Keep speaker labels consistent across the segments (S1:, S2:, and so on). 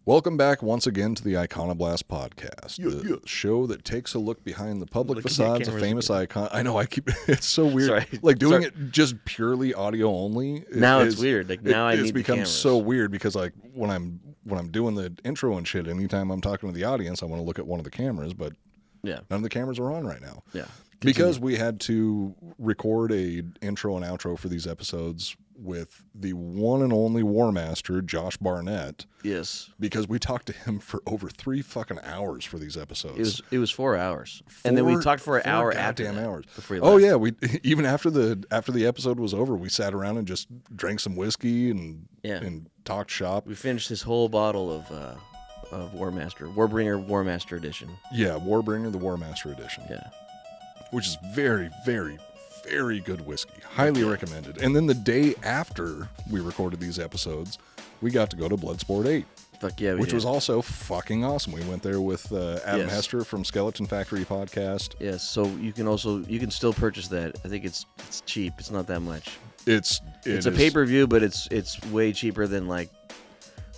S1: Welcome back once again to the Iconoblast podcast, the show that takes a look behind the public facades of famous icon. I know it's so weird.
S2: Sorry.
S1: Like doing it just purely audio only.
S2: Now it's weird. Like now I need the cameras.
S1: It's become so weird because like when I'm doing the intro and shit, anytime I'm talking to the audience, I want to look at one of the cameras, but none of the cameras are on right now.
S2: Yeah.
S1: Because we had to record a intro and outro for these episodes with the one and only WARMASTER Josh Barnett.
S2: Yes.
S1: Because we talked to him for over 3 fucking hours for these episodes.
S2: It was 4 hours. And then we talked for an hour after that.
S1: Hours.
S2: Before
S1: yeah, we even after the episode was over, we sat around and just drank some whiskey and talked shop.
S2: We finished this whole bottle of Warbringer WARMASTER edition.
S1: Yeah, Warbringer the WARMASTER edition.
S2: Yeah.
S1: Which is very, very, very good whiskey. Highly recommended. And then the day after we recorded these episodes, we got to go to Bloodsport 8.
S2: Fuck yeah,
S1: which was also fucking awesome. We went there with Adam Hester from Skeleton Factory podcast.
S2: Yes, so you can still purchase that. I think it's cheap. It's not that much.
S1: It's
S2: a pay-per-view, but it's way cheaper than like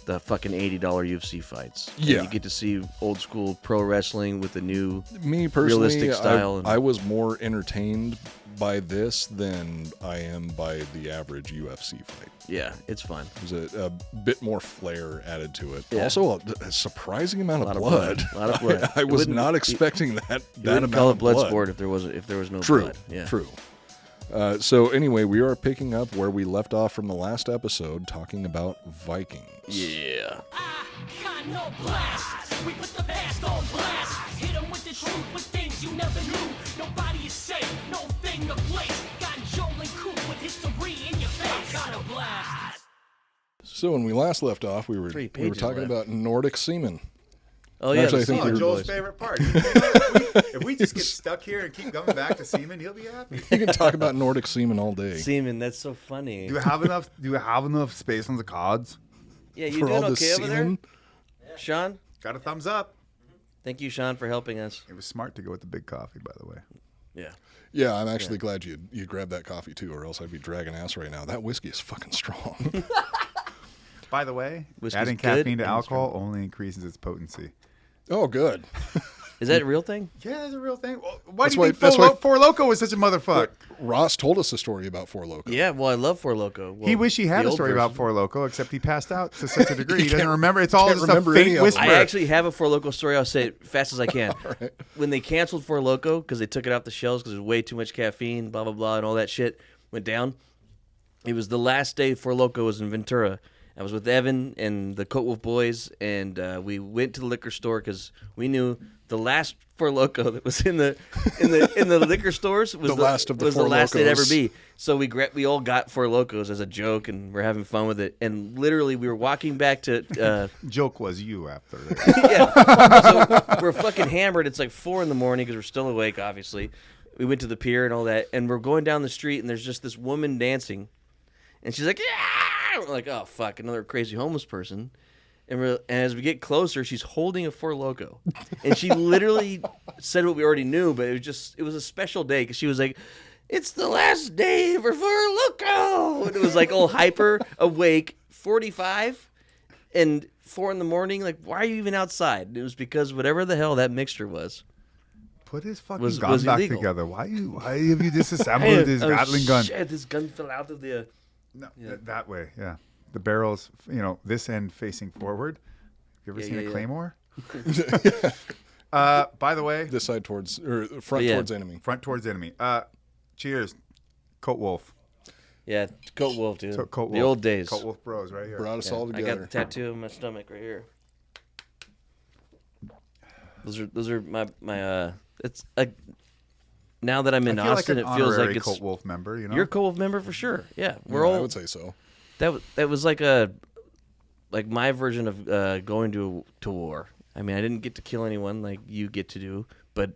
S2: the fucking $80 UFC fights.
S1: Yeah.
S2: And you get to see old school pro wrestling with the new
S1: realistic
S2: style.
S1: I was more entertained by this than I am by the average UFC fight.
S2: Yeah, it's fun.
S1: There's a bit more flair added to it.
S2: Yeah.
S1: Also, a surprising amount of blood.
S2: A lot of blood.
S1: I was not expecting that amount
S2: call it
S1: of blood.
S2: Bloodsport if there was no
S1: True,
S2: blood. Yeah.
S1: True. So anyway, we are picking up where we left off from the last episode, talking about Vikings.
S2: Yeah.
S3: Iconoblast. We put the past on blast. Hit them with the truth, with things you never knew. Nobody is safe, no thing to place. Got Joel and Coop with history in your face. Iconoblast.
S1: So when we last left off, we were talking about Nordic seamen.
S2: Oh yeah,
S1: Actually, I think
S4: Joel's favorite part. If we just get stuck here and keep going back to semen, he'll be happy.
S1: You can talk about Nordic semen all day.
S2: Seaman, that's so funny.
S4: Do you have enough? Do you have enough space on the cards?
S2: Yeah, you
S1: for
S2: doing
S1: all the
S2: okay over there,
S1: semen?
S2: Sean?
S4: Got a thumbs up.
S2: Thank you, Sean, for helping us.
S4: It was smart to go with the big coffee, by the way.
S2: Yeah.
S1: Yeah, I'm actually glad you grabbed that coffee too, or else I'd be dragging ass right now. That whiskey is fucking strong.
S4: By the way,
S2: Whiskey's
S4: adding
S2: good
S4: caffeine to
S2: and
S4: alcohol only increases its potency.
S1: Oh, good.
S2: Is that a real thing?
S4: Yeah, that's a real thing. Well, why
S1: That's
S4: do you
S1: why-
S4: think Four Loko was such a motherfucker?
S1: Ross told us a story about Four Loko.
S2: Yeah, well, I love Four Loko. Well,
S4: He wished he had
S2: the
S4: a
S2: old
S4: story about
S2: version.
S4: Four Loko, except he passed out to such a degree. He doesn't
S1: can't-
S4: remember. It's all
S1: can't
S4: just a
S1: remember any
S4: faint
S1: of them.
S4: whisper.
S2: I actually have a Four Loko story. I'll say it fast as I can.
S1: Right.
S2: When they canceled Four Loko because they took it off the shelves because there's way too much caffeine, blah, blah, blah, and all that shit went down. It was the last day Four Loko was in Ventura. I was with Evan and the Coat Wolf boys, and we went to the liquor store because we knew the last Four Loko that was in the liquor stores was
S1: The last of the
S2: was
S1: Four
S2: the last they'd ever
S1: Lokos.
S2: be. So we all got Four Lokos as a joke, and we're having fun with it. And literally, we were walking back to.
S4: Joke was you after.
S2: Yeah. So we're fucking hammered. It's like 4 a.m. because we're still awake, obviously. We went to the pier and all that, and we're going down the street, and there's just this woman dancing, and she's like, yeah! We're like, oh, fuck, another crazy homeless person. And as we get closer, she's holding a Four Loko. And she literally said what we already knew, but it was a special day, because she was like, it's the last day for Four Loko! And it was like all hyper, awake, 45, and 4 a.m, like, why are you even outside? And it was because whatever the hell that mixture was.
S4: Put his fucking
S2: Was
S4: gun back
S2: illegal.
S4: together. Why have you disassembled his Gatling gun?
S2: Shit, this gun fell out of the...
S4: No, that way, yeah. The barrel's, this end facing forward. You ever seen a claymore? By the way,
S1: This side towards, or front
S2: Yeah.
S1: towards enemy.
S4: front towards enemy. Cheers, Coat Wolf.
S2: Yeah, Coat Wolf, dude.
S4: So Coat
S2: The
S4: Wolf.
S2: old days.
S4: Coat Wolf Bros, right here.
S1: Brought us all
S2: I
S1: together.
S2: got the tattoo on my stomach right here. Those are my it's like now that I'm in
S4: I feel
S2: Austin,
S4: like an
S2: it feels
S4: honorary
S2: like it's
S4: Coat Wolf member.
S2: you're a Coat Wolf member for sure. Yeah, we're
S1: Yeah,
S2: all
S1: I would say so.
S2: that was like my version of going to war. I mean, I didn't get to kill anyone like you get to do, but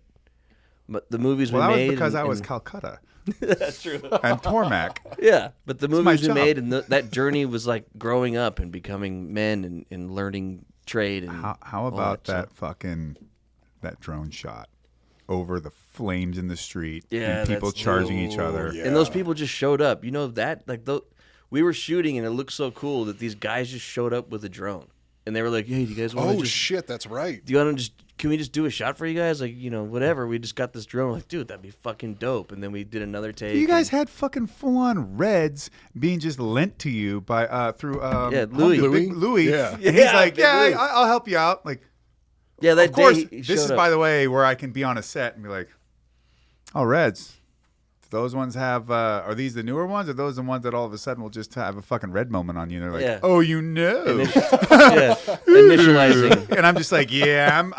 S2: the movies
S4: Well,
S2: we
S4: that
S2: made
S4: was because I
S2: and-
S4: was Calcutta
S2: that's true.
S4: and Tormac.
S2: Yeah, but the
S4: my
S2: movies we
S4: job.
S2: made and that journey was like growing up and becoming men and learning trade and
S4: How
S2: all
S4: about
S2: stuff.
S4: that drone shot over the flames in the street
S2: Yeah,
S4: and people
S2: that's-
S4: charging each other?
S1: yeah.
S2: And those people just showed up. You know that? Like we were shooting and it looked so cool that these guys just showed up with a drone. and they were like, "Hey, do you guys want to
S1: Oh
S2: just
S1: shit, that's right.
S2: do you want to just can we just do a shot for you guys? Like, whatever. We just got this drone. We're like, dude, that'd be fucking dope. And then we did another take.
S4: You guys had fucking full-on reds being just lent to you by through
S2: Louis.
S4: Big Louis.
S1: Yeah.
S4: And he's
S2: Yeah,
S4: like,
S2: Big
S4: yeah,
S2: Louis.
S4: I'll help you out. Like,
S2: yeah, that
S4: of course,
S2: day he
S4: this
S2: showed
S4: is
S2: up.
S4: by the way where I can be on a set and be like, oh, reds. Those ones have, are these the newer ones? Or those the ones that all of a sudden will just have a fucking red moment on you? And they're like,
S2: Yeah.
S4: oh, you know.
S2: Yeah, initializing.
S4: And I'm just like, yeah,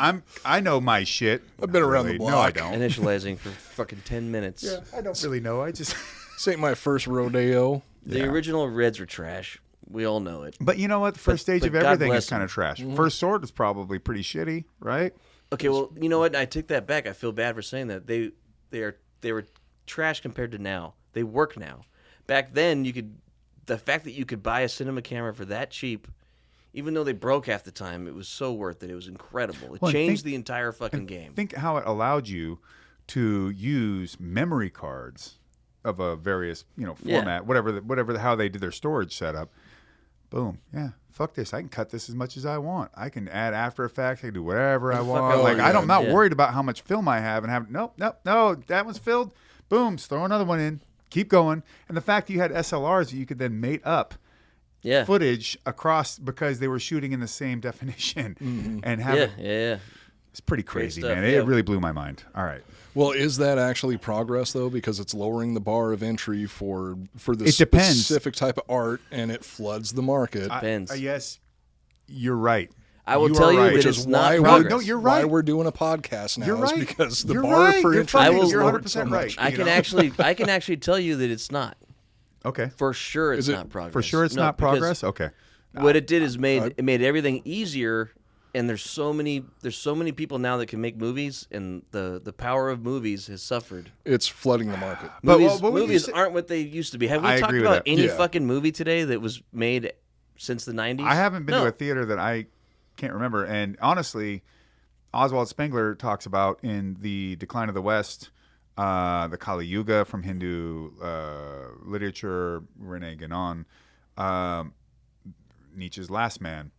S4: I know my shit.
S1: I've been around the
S4: No, I
S1: block.
S4: don't.
S2: Initializing for fucking 10 minutes.
S4: Yeah, I don't really know. I just.
S1: This ain't my first rodeo.
S2: The original Reds were trash. We all know it.
S4: But you know what? The first stage of
S2: God
S4: everything
S2: bless
S4: is kind
S2: them.
S4: of trash. First Sword was probably pretty shitty, right?
S2: Okay, well, you know what? I take that back. I feel bad for saying that. They were trash compared to now. They work now. Back then, the fact that you could buy a cinema camera for that cheap, even though they broke half the time, it was so worth it. It was incredible. It
S4: Well,
S2: changed the entire fucking game.
S4: Think how it allowed you to use memory cards of a various format, whatever how they did their storage setup. Boom, yeah. Fuck this. I can cut this as much as I want. I can add After Effects. I can do whatever I want.
S2: I
S4: Like
S2: want.
S4: I'm not
S2: Yeah.
S4: worried about how much film I have and have. No. That one's filled. Boom. Just throw another one in. Keep going. And the fact that you had SLRs that you could then mate up
S2: Yeah.
S4: footage across because they were shooting in the same definition and have
S2: Yeah.
S4: it's pretty crazy,
S2: stuff,
S4: man.
S2: yeah.
S4: It really blew my mind. All right.
S1: Well, is that actually progress though? Because it's lowering the bar of entry for this
S4: It depends.
S1: specific type of art, and it floods the market.
S2: Depends.
S4: Yes, you're right.
S2: I will
S4: You
S2: tell
S4: are
S2: you
S4: right.
S2: that
S1: Which
S2: it's
S1: is
S2: not
S1: why
S2: progress.
S4: No, you're
S1: why
S4: right.
S1: we're doing a podcast now.
S4: You're right.
S1: Is because the
S4: You're
S1: bar
S4: right.
S1: for
S4: You're
S1: entry
S4: fucking-
S1: is
S4: you're
S1: lowered
S4: 100%
S1: so much.
S4: right.
S2: I
S4: you
S2: can
S4: know?
S2: actually tell you that it's not.
S4: Okay.
S2: For sure, it's
S1: Is it-
S2: not progress.
S4: For sure, it's
S2: No,
S4: not
S2: because
S4: progress. Okay.
S2: What it did is it made everything easier. And there's so many people now that can make movies, and the power of movies has suffered.
S1: It's flooding the market.
S4: But
S2: Movies,
S4: what would you
S2: movies
S4: say-
S2: aren't what they used to be. Have we
S4: I
S2: talked
S4: agree with
S2: about
S4: that.
S2: any
S1: Yeah.
S2: fucking movie today that was made since the 90s?
S4: I haven't been
S2: No.
S4: to a theater that I can't remember. And honestly, Oswald Spengler talks about in The Decline of the West, the Kali Yuga from Hindu literature, Rene Guénon, Nietzsche's Last Man.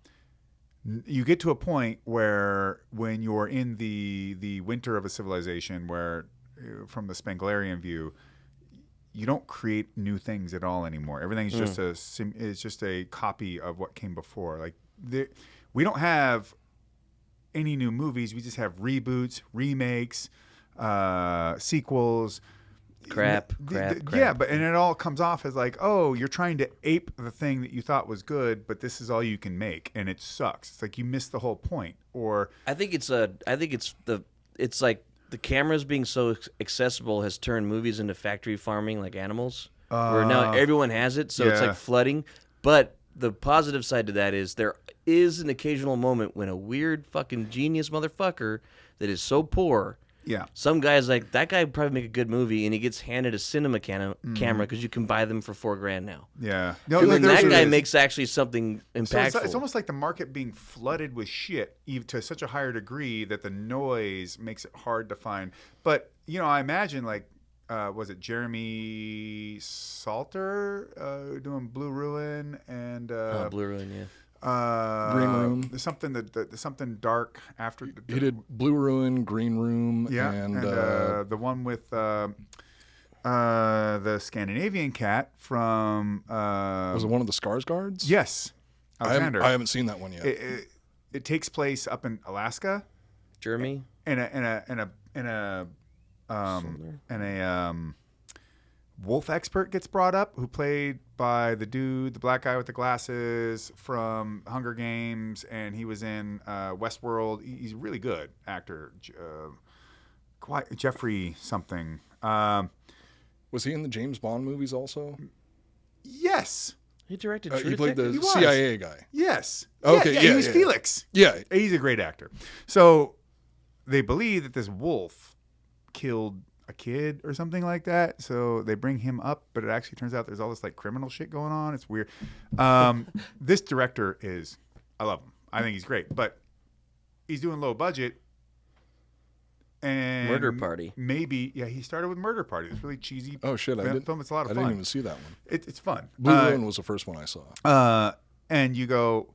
S4: You get to a point where when you're in the winter of a civilization where, from the Spenglerian view, you don't create new things at all anymore. Everything's just it's just a copy of what came before. Like we don't have any new movies. We just have reboots, remakes, sequels.
S2: Crap.
S4: Yeah, but and it all comes off as like, oh, you're trying to ape the thing that you thought was good, but this is all you can make, and it sucks. It's like you missed the whole point. Or
S2: I think it's like the cameras being so accessible has turned movies into factory farming like animals, where now everyone has it, so it's
S4: yeah.
S2: like flooding. But the positive side to that is there is an occasional moment when a weird fucking genius motherfucker that is so poor.
S4: yeah,
S2: Some guy's like, that guy would probably make a good movie, and he gets handed a cinema camera because you can buy them for $4,000 now.
S4: yeah.
S2: And then
S4: there's-
S2: that guy
S4: there's-
S2: makes actually something impactful.
S4: So it's almost like the market being flooded with shit to such a higher degree that the noise makes it hard to find. But, I imagine like, was it Jeremy Salter doing Blue Ruin and
S2: Blue Ruin, yeah.
S1: Green Room.
S4: There's something dark after.
S1: He did Blue Ruin, Green Room,
S4: Yeah,
S1: and
S4: the one with the Scandinavian cat from.
S1: was it one of the Skarsgårds?
S4: Yes, Alexander.
S1: I haven't seen that one yet.
S4: It takes place up in Alaska,
S2: Jeremy?
S4: and a wolf expert gets brought up, who played by the black guy with the glasses from Hunger Games, and he was in Westworld. He's a really good actor. Jeffrey something.
S1: Was he in the James Bond movies also?
S4: Yes.
S2: He directed True
S1: He played the
S2: Detective?
S4: He was.
S1: CIA guy.
S4: Yes.
S1: Okay,
S4: He
S1: yeah,
S4: was
S1: yeah.
S4: Felix.
S1: Yeah.
S4: He's a great actor. So they believe that this wolf killed a kid or something like that. So they bring him up, but it actually turns out there's all this like criminal shit going on. It's weird. This director I love him. I think he's great, but he's doing low budget. And
S2: Murder Party.
S4: Maybe, yeah, he started with Murder Party. It's really cheesy.
S1: Oh shit! I didn't.
S4: film. It's a lot of
S1: I
S4: fun.
S1: didn't even see that one.
S4: It's fun.
S1: Blue Ruin was the first one I saw.
S4: And you go,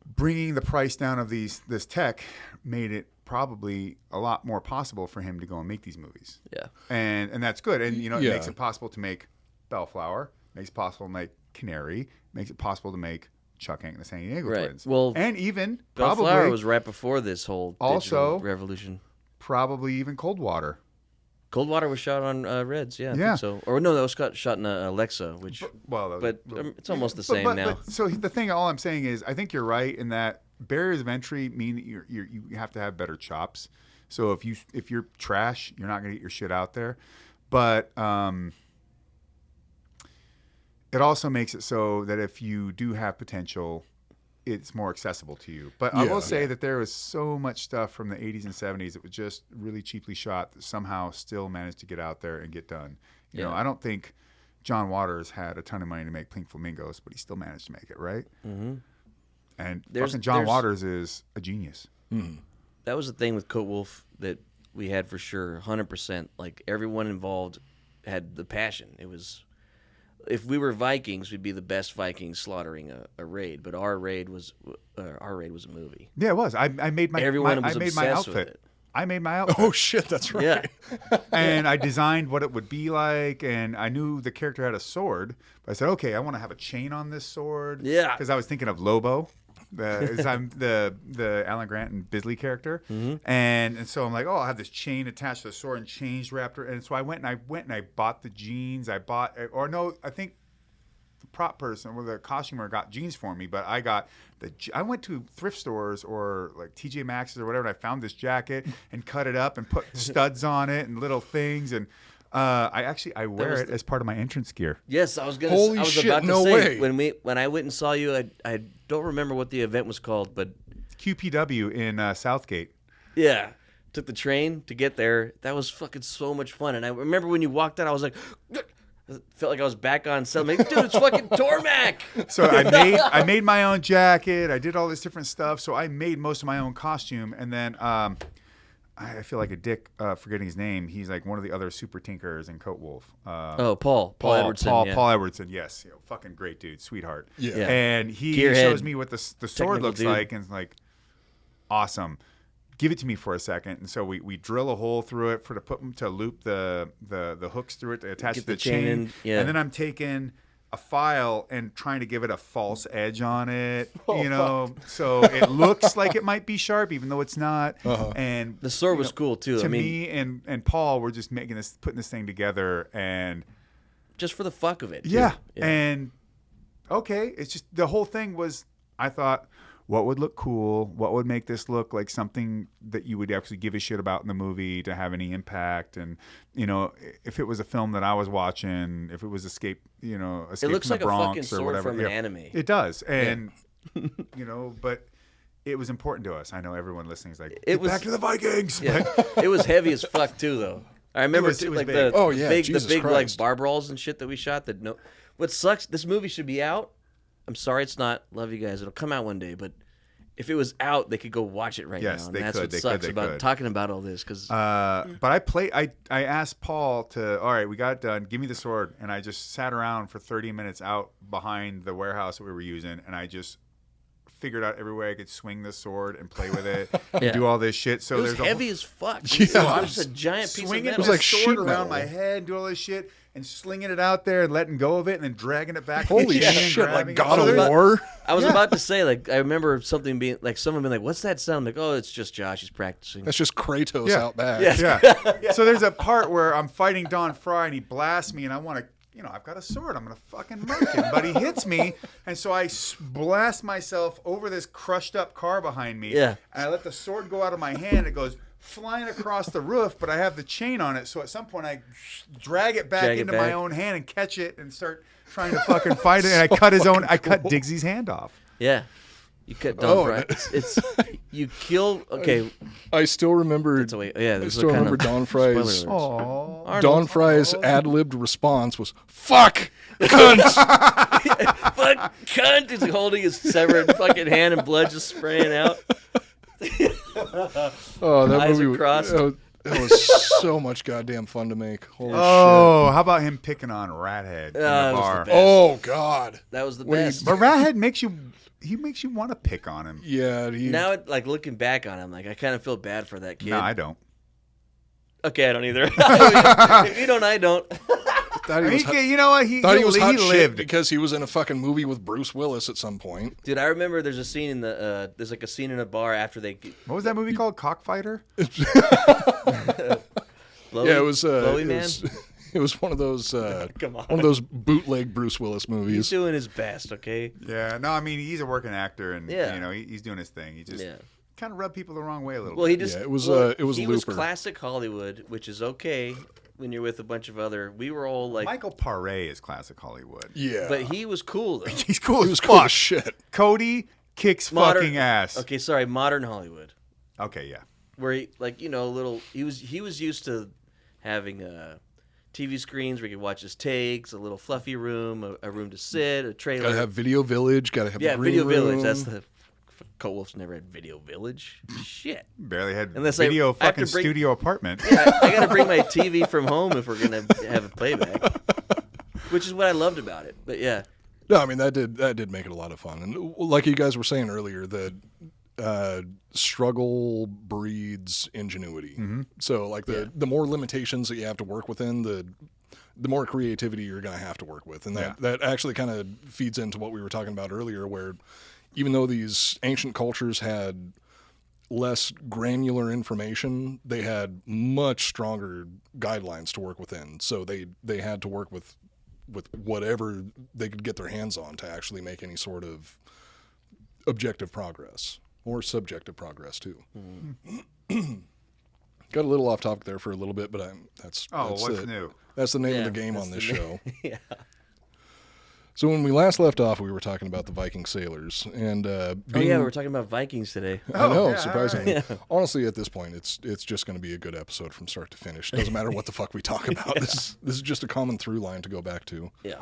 S4: bringing the price down of this tech made it probably a lot more possible for him to go and make these movies.
S2: Yeah.
S4: And that's good. And, it
S1: Yeah.
S4: makes it possible to make Bellflower, makes it possible to make Canary, makes it possible to make Chuck and the San Diego
S2: Right.
S4: Twins.
S2: Well,
S4: and even
S2: Bellflower
S4: probably,
S2: was right before this whole
S4: Also-
S2: digital revolution.
S4: probably even Coldwater.
S2: Coldwater was shot on Reds, yeah. I
S4: Yeah.
S2: think so. Or no, that was shot in Alexa, which.
S4: Well,
S2: But it's almost the same now.
S4: So the thing, all I'm saying is, I think you're right in that barriers of entry mean that you have to have better chops. So if you're trash, you're not going to get your shit out there. But it also makes it so that if you do have potential, it's more accessible to you. But I
S1: Yeah.
S4: will say that there was so much stuff from the 80s and 70s that was just really cheaply shot that somehow still managed to get out there and get done. You know,
S2: Yeah.
S4: I don't think John Waters had a ton of money to make Pink Flamingos, but he still managed to make it, right? Mm-hmm. And fucking John Waters is a genius.
S2: That was the thing with Coat Wolf that we had for sure, 100%. Like, everyone involved had the passion. It was, if we were Vikings, we'd be the best Vikings slaughtering a raid. But our raid was a movie.
S4: Yeah, it was. I made my
S2: Everyone was
S4: I made my
S2: obsessed with
S4: outfit.
S2: it.
S4: I made my outfit.
S1: Oh shit, that's right.
S2: Yeah,
S4: And I designed what it would be like, and I knew the character had a sword. But I said, okay, I want to have a chain on this sword.
S2: Yeah.
S4: Because I was thinking of Lobo, I'm the Alan Grant and Bisley character, and so I'm like, oh, I'll have this chain attached to the sword and chains wrapped. And so I went and I bought the jeans. I think the prop person or the costumer got jeans for me, but I went to thrift stores or like TJ Maxx's or whatever, and I found this jacket and cut it up and put studs on it and little things, and I wear it as part of my entrance gear.
S2: yes, I was
S1: Holy
S2: about
S1: shit,
S2: to
S1: no
S2: say
S1: way.
S2: when I went and saw you, I don't remember what the event was called, but
S4: QPW in Southgate.
S2: yeah, took the train to get there. That was fucking so much fun. And I remember when you walked out, I was like, I felt like I was back on set. I'm like, dude, it's fucking Tormac.
S4: So I made my own jacket. I did all this different stuff. So I made most of my own costume, and then I feel like a dick forgetting his name. He's like one of the other super tinkers in Coat Wolf.
S2: Paul Edwardson.
S4: Paul Edwardson, yes, fucking great dude, sweetheart.
S1: Yeah.
S2: Yeah.
S4: And he
S2: Gearhead.
S4: shows me what the sword
S2: Technical
S4: looks
S2: dude.
S4: like, and it's like, awesome. Give it to me for a second. And so we drill a hole through it to loop the hooks through it to attach
S2: Get
S4: to the
S2: the chain
S4: chain.
S2: in, yeah.
S4: And then I'm taking a file and trying to give it a false edge on it, so it looks like it might be sharp, even though it's not. And
S2: The sword was cool too.
S4: to
S2: I mean,
S4: me and Paul were just putting this thing together, and
S2: just for the fuck of it. too.
S4: yeah. And okay, it's just the whole thing was, I thought, what would look cool? What would make this look like something that you would actually give a shit about in the movie to have any impact? And if it was a film that I was watching, if it was Escape
S2: It looks
S4: from
S2: like
S4: the
S2: a
S4: Bronx
S2: fucking
S4: or
S2: sword
S4: whatever,
S2: from an anime.
S4: it does, and but it was important to us. I know everyone listening is like, "Get
S2: was-
S4: back to the Vikings."
S2: Yeah. It was heavy as fuck too, though. I remember
S4: It was
S2: like
S4: big.
S2: the
S1: Oh, yeah,
S2: big,
S1: Jesus
S2: the big like
S1: Christ.
S2: bar brawls and shit that we shot. What sucks? This movie should be out. I'm sorry it's not. Love you guys. It'll come out one day, but. If it was out, they could go watch it right
S4: Yes,
S2: now. And
S4: they
S2: that's
S4: could,
S2: what
S4: they
S2: sucks
S4: could, they
S2: about
S4: could.
S2: talking about all this. Because
S4: But I asked Paul to, all right, we got it done. Give me the sword. And I just sat around for 30 minutes out behind the warehouse that we were using. And I just figured out every way I could swing the sword and play with it and
S2: Yeah.
S4: do all this shit. So
S2: it was
S4: there's
S2: heavy as fuck.
S1: Yeah.
S2: So I'm just a giant piece of
S4: swinging
S2: metal.
S1: was
S4: the
S1: like sheet
S4: sword around
S1: metal.
S4: my head and do all this shit and slinging it out there and letting go of it and then dragging it back.
S1: Holy
S4: in and
S1: shit,
S4: grabbing
S1: like
S4: it.
S1: God
S4: So
S1: of
S4: there's-
S1: War.
S2: I was
S4: Yeah.
S2: about to say, like, I remember something being like, someone being like, "What's that sound?" I'm like, "Oh, it's just Josh. He's practicing."
S1: That's just Kratos
S4: Yeah.
S1: out back.
S4: Yeah. So there's a part where I'm fighting Don Fry and he blasts me and I want to, I've got a sword. I'm going to fucking murk him. But he hits me. And so I blast myself over this crushed up car behind me.
S2: Yeah.
S4: And I let the sword go out of my hand. It goes flying across the roof, but I have the chain on it. So at some point I drag it back
S2: Drag it
S4: into my
S2: back.
S4: own hand and catch it and start trying to fucking fight it. And I cut I cut Digsy's hand off.
S2: Yeah, you cut Don
S1: Oh,
S2: Fry. It's you kill. Okay,
S1: I still remember.
S2: it's a way. Yeah,
S1: I
S2: this is
S1: still
S2: kind
S1: remember
S2: of
S1: Don Fry's.
S2: spoiler alerts.
S4: Oh.
S2: Arnold.
S1: Don Fry's ad-libbed response was "fuck, cunt."
S2: Fuck, cunt! He's holding his severed fucking hand and blood just spraying out.
S1: Oh, that
S2: Eyes
S1: movie
S2: are
S1: was,
S2: crossed.
S1: that was so much goddamn fun to make. Holy shit!
S4: Oh, how about him picking on Rathead in the
S2: that was the
S4: bar?
S2: best.
S1: Oh God!
S2: That was the
S1: When he-
S2: best.
S4: But Rathead makes you. he makes you want to pick on him.
S1: Yeah,
S2: Now, like looking back on him, like I kind of feel bad for that kid.
S4: No, I don't.
S2: Okay, I don't either. If you don't, I don't.
S1: thought he was hot-
S4: You know what? He
S1: hot shit
S4: lived.
S1: because he was in a fucking movie with Bruce Willis at some point.
S2: Dude, I remember there's a scene in there's like a scene in a bar after they.
S4: What was that movie called? Cockfighter?
S2: Blowy,
S1: Yeah, it was.
S2: Blowy
S1: It
S2: Man.
S1: was one of those.
S2: Come on.
S1: One of those bootleg Bruce Willis
S2: He's
S1: movies.
S2: doing his best, okay?
S4: Yeah. No, I mean he's a working actor, and
S2: Yeah.
S4: you know he's doing his thing. He just
S2: Yeah.
S4: kind of rubbed people the wrong way a little
S2: Well,
S4: bit.
S2: he just.
S1: Yeah, it was,
S2: well,
S1: it was
S2: He was
S1: Looper.
S2: classic Hollywood, which is okay when you're with a bunch of other. We were all like.
S4: Michael Paré is classic Hollywood.
S1: Yeah,
S2: But he was cool though.
S4: He's cool
S1: he
S4: as
S1: was cool
S4: fuck.
S1: as shit.
S4: Cody kicks fucking ass.
S2: Okay, sorry, modern Hollywood,
S4: Okay, yeah.
S2: where he like little. He was used to having TV screens where you could watch his takes, a little fluffy room, a room to sit, a trailer.
S1: Gotta have Video Village. Gotta have
S2: yeah,
S1: the green
S2: Video
S1: room.
S2: Village. That's the. Colt Wolf's never had Video Village. Shit.
S4: Barely had
S2: Unless I
S4: video
S2: have to
S4: fucking
S2: bring-
S4: studio apartment.
S2: I got to bring my TV from home if we're gonna have a playback, which is what I loved about it. But yeah,
S1: No, I mean that did make it a lot of fun, and like you guys were saying earlier, that struggle breeds ingenuity. So like the more limitations that you have to work within, the more creativity you're going to have to work with, and that actually kind of feeds into what we were talking about earlier, where even though these ancient cultures had less granular information, they had much stronger guidelines to work within. So they had to work with whatever they could get their hands on to actually make any sort of objective progress or subjective progress too. Got a little off topic there for a little bit, but that's
S4: What's
S1: it.
S4: new?
S1: That's the name
S2: Yeah,
S1: of the game
S2: that's
S1: on
S2: the
S1: this
S2: name.
S1: show.
S2: yeah.
S1: So when we last left off, we were talking about the Viking sailors, and
S2: Oh yeah, we're talking about Vikings today.
S1: I know,
S4: yeah,
S1: surprisingly. Honestly, at this point, it's just going to be a good episode from start to finish. Doesn't matter what the fuck we talk about. This is just a common through line to go back to.
S2: Yeah.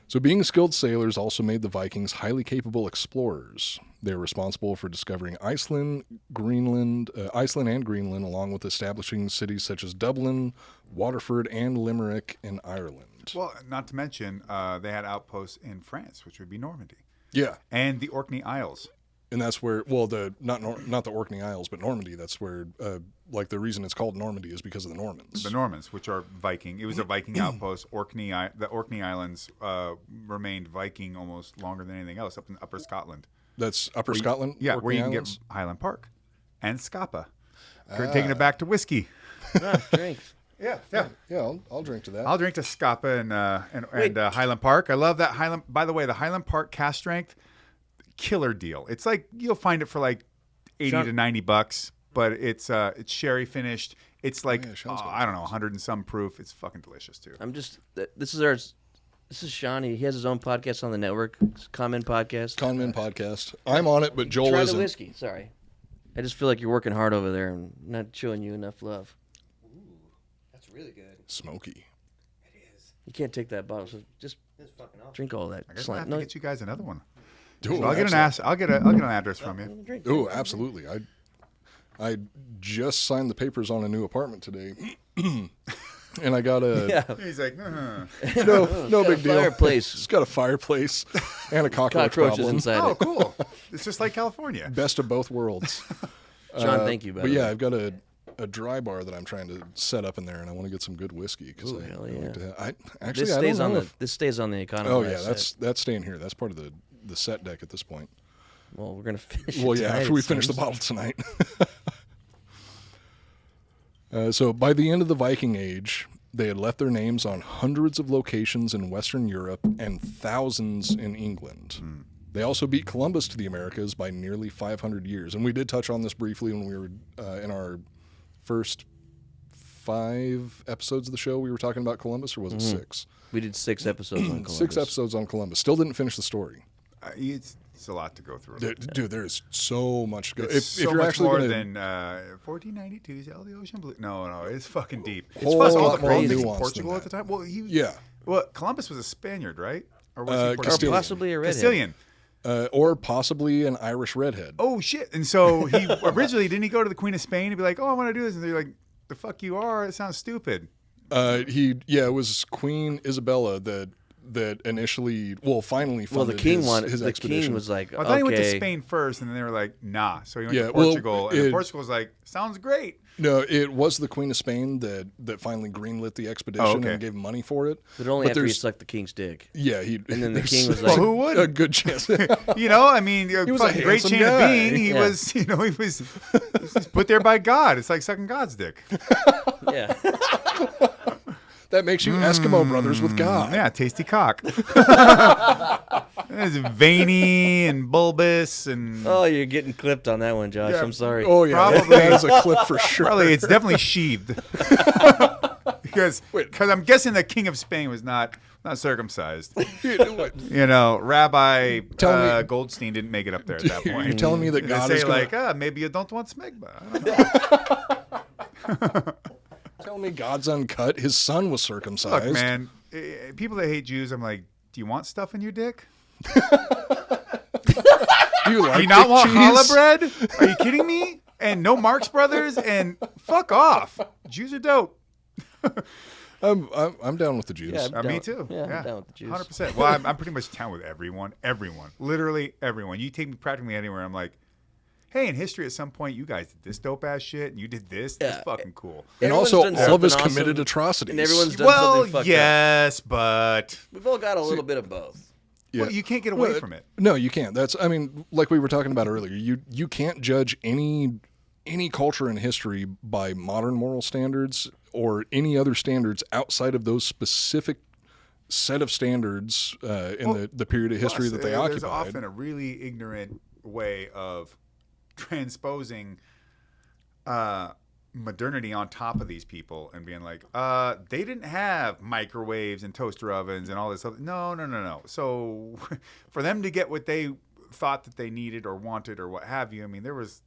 S1: So being skilled sailors also made the Vikings highly capable explorers. They were responsible for discovering Iceland and Greenland, along with establishing cities such as Dublin, Waterford, and Limerick in Ireland.
S4: Well, not to mention they had outposts in France, which would be Normandy,
S1: Yeah,
S4: and the Orkney Isles.
S1: and that's where, well, not the Orkney Isles, but Normandy. That's where, like, the reason it's called Normandy is because of the Normans.
S4: The Normans, which are Viking. It was a Viking outpost. The Orkney Islands remained Viking almost longer than anything else up in Upper Scotland.
S1: That's Upper Scotland?
S4: Yeah,
S1: Orkney
S4: where you can
S1: Islands?
S4: get Highland Park and Scapa. Taking it back to whiskey.
S2: Drink.
S4: Yeah.
S1: Yeah, I'll drink to that.
S4: I'll drink to Scapa and Highland Park. I love that Highland. By the way, the Highland Park cast strength, killer deal. It's like you'll find it for like $80 to $90, but it's sherry finished. It's like
S1: Sean's got
S4: I don't know, 100 and some proof. It's fucking delicious too.
S2: I'm just. This is Shawnee. He has his own podcast on the network. Common podcast.
S1: Conman podcast. I'm on it, but Joel
S2: Try
S1: isn't.
S2: the whiskey. Sorry. I just feel like you're working hard over there and not showing you enough love.
S5: That's really good.
S1: Smoky.
S5: It is.
S2: You can't take that bottle. So just
S5: It's fucking awesome.
S2: drink all that.
S4: I guess I'll have to get you guys another one.
S1: Ooh,
S4: So I'll get I'll get an address from you.
S2: Drink.
S1: Oh, absolutely. I just signed the papers on a new apartment today, and I got a
S2: Yeah.
S4: He's like,
S1: no big deal.
S2: Fireplace.
S1: It's got a fireplace and a cockroach
S2: Cockroaches
S1: problem.
S2: inside
S4: oh,
S2: it.
S4: cool. It's just like California.
S1: Best of both worlds.
S2: John, thank you. By
S1: But
S2: the
S1: yeah,
S2: way.
S1: I've got a dry bar that I'm trying to set up in there, and I want to get some good whiskey because
S2: Ooh,
S1: I
S2: hell
S1: like
S2: yeah.
S1: to have, I
S2: This
S1: don't
S2: stays on
S1: know
S2: the
S1: if-
S2: this stays on the Iconoblast.
S1: Oh yeah,
S2: set.
S1: that's staying here. That's part of the set deck at this point.
S2: Well, we're gonna finish.
S1: Well,
S2: it
S1: yeah,
S2: tonight,
S1: after we
S2: it
S1: finish the
S2: seems.
S1: bottle tonight. So by the end of the Viking Age, they had left their names on hundreds of locations in Western Europe and thousands in England. They also beat Columbus to the Americas by nearly 500 years. And we did touch on this briefly when we were in our first 5 episodes of the show. We were talking about Columbus, or was it 6?
S2: We did 6 episodes on Columbus.
S1: 6 episodes on Columbus. Still didn't finish the story.
S4: It's a lot to go through.
S1: Dude, there is so much to go.
S4: It's so
S1: if you're
S4: much
S1: actually
S4: more
S1: gonna,
S4: than 1492 sail the ocean blue. No, it's fucking deep. It's
S1: Whole
S4: plus all
S1: lot
S4: the
S1: more
S4: politics in
S1: nuanced
S4: Portugal
S1: than
S4: at the time. Well,
S1: Yeah.
S4: Well, Columbus was a Spaniard, right? Or was he
S2: Or
S4: Portuguese?
S1: Castilian.
S2: possibly a redhead.
S4: Castilian.
S1: Or possibly an Irish redhead.
S4: Oh shit! And so he originally didn't he go to the Queen of Spain and be like, "Oh, I want to do this," and they're like, "The fuck you are? It sounds stupid."
S1: It was Queen Isabella that that initially, finally
S2: Well,
S1: funded
S2: the king
S1: his
S2: the
S1: expedition.
S2: king was like,
S4: I thought he went to
S2: okay.
S4: Spain first, and then they were like, nah. So he went
S1: Yeah,
S4: to
S1: well,
S4: Portugal, and then
S1: it-
S4: Portugal was like, sounds great.
S1: No, it was the Queen of Spain that finally greenlit the expedition
S4: okay.
S1: and gave money for it.
S2: But only after he
S1: there's-
S2: sucked the king's dick.
S1: Yeah,
S2: And then the
S1: there's
S2: king was
S1: a-
S2: like-
S4: Well, who would?
S1: a good chance.
S4: You know, I mean, a
S1: was a
S4: fucking great
S1: handsome
S4: chain
S1: guy.
S4: of being. He
S2: Yeah.
S4: was, he was put there by God. It's like sucking God's dick.
S2: Yeah.
S1: That makes you Eskimo brothers with God.
S4: Yeah, tasty cock. It's veiny and bulbous and
S2: Oh, you're getting clipped on that one, Josh.
S4: Yeah.
S2: I'm sorry.
S1: Oh yeah,
S4: Probably.
S1: that is a clip for sure.
S4: probably it's definitely sheathed. because I'm guessing the King of Spain was not circumcised. You know, Rabbi
S1: Tell me-
S4: Goldstein didn't make it up there at that point.
S1: You're telling me that
S4: They
S1: God
S4: say
S1: is gonna,
S4: like, maybe you don't want smegma. I don't know.
S1: telling me God's uncut? His son was circumcised.
S4: Look, man, people that hate Jews, I'm like, do you want stuff in your dick?
S1: Do you like
S4: Do you not
S1: dick
S4: want
S1: cheese?
S4: challah bread? Are you kidding me? And no Marx Brothers and fuck off. Jews are dope.
S1: I'm down with the Jews.
S2: Yeah, I'm
S4: Me
S2: down-
S4: too.
S2: Yeah, I'm down with the Jews.
S4: 100%. Well, I'm pretty much down with everyone. Literally everyone. You take me practically anywhere, I'm like, hey, in history at some point you guys did this dope ass shit and you did this. That's
S2: Yeah.
S4: fucking cool.
S1: And
S2: Everyone's
S1: also,
S2: done
S1: all of us
S2: something
S1: committed
S2: awesome,
S1: atrocities.
S2: And everyone's done
S4: Well,
S2: something fucked up.
S4: yes, but
S2: We've all got a little bit of both.
S1: Yeah.
S4: well, you can't get away from it.
S1: No, you can't. I mean, like we were talking about earlier, you can't judge any culture in history by modern moral standards or any other standards outside of those specific set of standards in the period of history
S4: Plus,
S1: that they
S4: there's
S1: occupied.
S4: often a really ignorant way of transposing modernity on top of these people and being like, they didn't have microwaves and toaster ovens and all this other. No. So for them to get what they thought that they needed or wanted or what have you, I mean, there was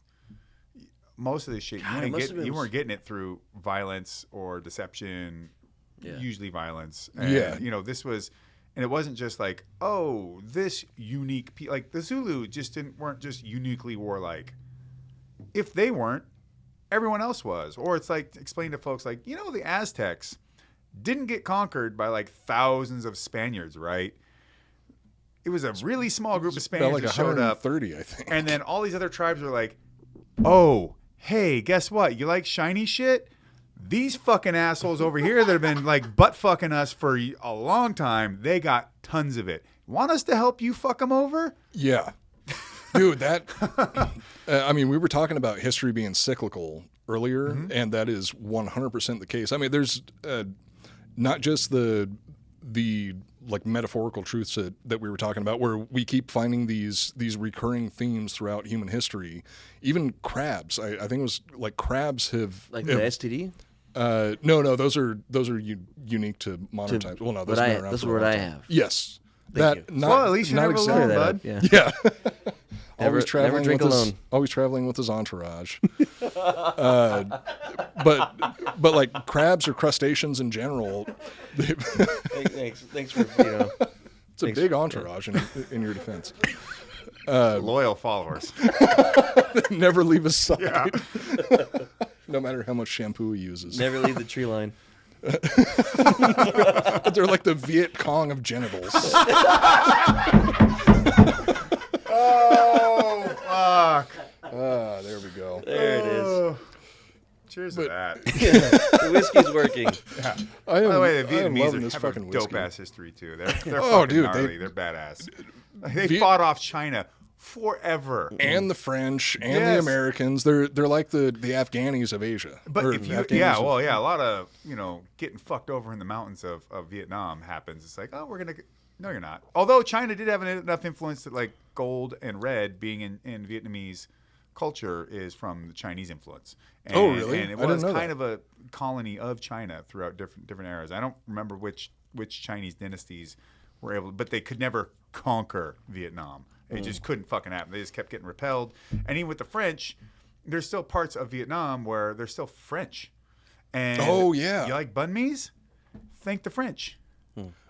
S4: most of this shit.
S2: God, it must have been-
S4: You weren't getting it through violence or deception.
S2: Yeah.
S4: Usually violence. And,
S1: Yeah.
S4: You know, this was. And it wasn't just like, oh, this unique like the Zulu weren't just uniquely warlike. If they weren't, everyone else was. Or it's like explain to folks like, the Aztecs didn't get conquered by like thousands of Spaniards, right? It was a really small group of
S1: About
S4: Spaniards
S1: like
S4: that showed up,
S1: 130, I think.
S4: and then all these other tribes were like, oh, hey, guess what? You like shiny shit? These fucking assholes over here that have been like butt fucking us for a long time, they got tons of it. Want us to help you fuck them over?
S1: Yeah. Dude, that. I mean, we were talking about history being cyclical earlier, and that is 100% the case. I mean, there's not just the like metaphorical truths that we were talking about, where we keep finding these recurring themes throughout human history. Even crabs, I think it was like crabs have
S2: Like the STD?
S1: no, those are unique to modern times. Well, no, those
S2: But
S1: have been around
S2: that's
S1: for a
S2: what
S1: long
S2: I
S1: time.
S2: have.
S1: Yes.
S2: Thank
S1: that
S2: you.
S1: not,
S4: Well, at least you're
S1: not
S4: never
S1: exactly.
S4: alone,
S2: Clear
S4: bud.
S2: that up, yeah.
S1: Yeah. always traveling
S2: never drink
S1: with
S2: alone.
S1: always traveling with his entourage. But like crabs or crustaceans in general,
S2: Thanks for,
S1: it's a big entourage in your defense.
S4: Loyal followers.
S1: Never leave his side. No matter how much shampoo he uses.
S2: never leave the tree line.
S1: They're like the Viet Cong of genitals.
S4: Oh, fuck.
S1: There we go.
S2: There it is.
S4: Oh. Cheers to that.
S2: The whiskey's working.
S1: I am,
S4: By the way, the
S1: I am loving
S4: Vietnamese
S1: this
S4: have
S1: fucking
S4: a
S1: whiskey.
S4: dope-ass history, too. They're
S1: Oh,
S4: fucking
S1: dude,
S4: gnarly. They're badass. They
S1: Viet-
S4: fought off China forever.
S1: And the French and the
S4: Yes.
S1: Americans, they're like the Afghanis of Asia.
S4: But
S1: Or
S4: if you,
S1: Afghanis of-
S4: a lot of, getting fucked over in the mountains of Vietnam happens. It's like, oh, we're going to, no, you're not. Although China did have enough influence that like gold and red being in Vietnamese culture is from the Chinese influence. And,
S1: Oh, really?
S4: And it
S1: I didn't
S4: was
S1: know
S4: kind
S1: that.
S4: of a colony of China throughout different eras. I don't remember which Chinese dynasties were able, but they could never conquer Vietnam. It just couldn't fucking happen. They just kept getting repelled. And even with the French, there's still parts of Vietnam where they're still French. And
S1: Oh, yeah.
S4: you like banh mi's? Thank the French.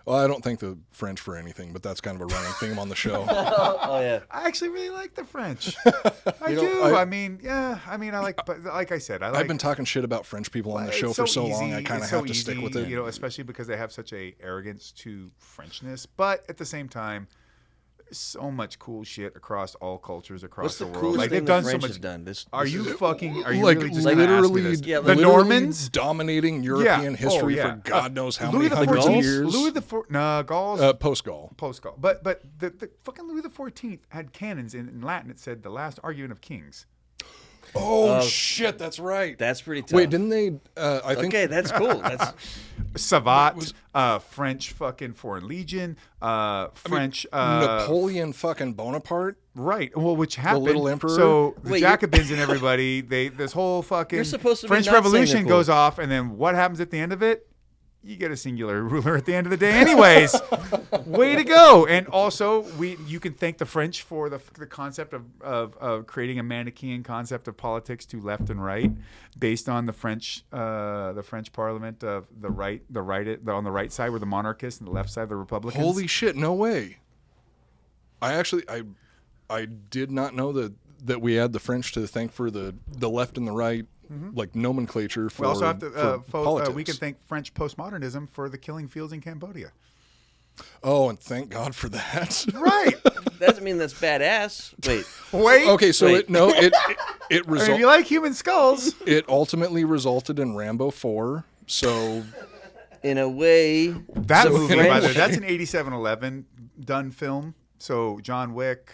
S1: Well, I don't thank the French for anything, but that's kind of a running theme on the show.
S2: Oh yeah.
S4: I actually really like the French. I
S1: You know,
S4: do.
S1: I-
S4: I mean, I like, but like I said, I like.
S1: I've been talking shit about French people on the
S4: it's
S1: show for so long,
S4: easy,
S1: I kind of
S4: it's
S1: have
S4: so
S1: to stick
S4: easy,
S1: with it.
S4: You know, especially because they have such a arrogance to Frenchness, but at the same time, so much cool shit across all cultures across
S2: What's the
S4: the world.
S2: coolest
S4: Like
S2: thing
S4: they've
S2: the
S4: done so
S2: French
S4: much.
S2: have done? This
S4: Are
S2: this
S4: you
S2: is-
S4: fucking? Are you
S1: Like
S4: really just gonna ask me
S1: literally,
S4: this?
S2: Yeah,
S4: the
S1: literally
S4: Normans.
S1: dominating European history
S4: yeah.
S1: for God knows how
S4: Louis
S1: many
S4: the
S1: hundreds of
S4: 14th.
S1: years.
S4: Louis the Gauls.
S1: Post Gaul.
S4: Post-Gaul. But the fucking Louis the 14th had cannons in Latin. It said the last argument of kings.
S1: Oh shit, that's right.
S2: That's pretty tough.
S1: Wait, didn't they? I think.
S2: Okay, that's cool. That's
S4: Savat, French fucking Foreign Legion, French
S1: Napoleon fucking Bonaparte.
S4: right. Well, which happened.
S1: Little Emperor?
S4: So the
S2: Wait,
S4: Jacobins and everybody, this whole fucking
S2: You're supposed to be
S4: French
S2: not saying
S4: Revolution
S2: they're cool.
S4: goes off, and then what happens at the end of it? You get a singular ruler at the end of the day, anyways. Way to go! And also, you can thank the French for the concept of creating a Manichaean concept of politics to left and right, based on the French Parliament of on the right side were the monarchists and the left side the Republicans.
S1: Holy shit! No way. I did not know that we had the French to thank for the left and the right, like nomenclature for.
S4: We also have to
S1: for politics.
S4: we can thank French postmodernism for the killing fields in Cambodia.
S1: Oh, and thank God for that.
S4: Right.
S2: doesn't mean that's badass. Wait,
S4: Wait.
S1: Okay, so
S2: Wait.
S1: it
S4: I mean, if you like human skulls,
S1: it ultimately resulted in Rambo 4. So
S2: in a way,
S4: that
S2: so
S4: movie,
S2: French-
S4: by the way, that's an 87-11 done film. So John Wick,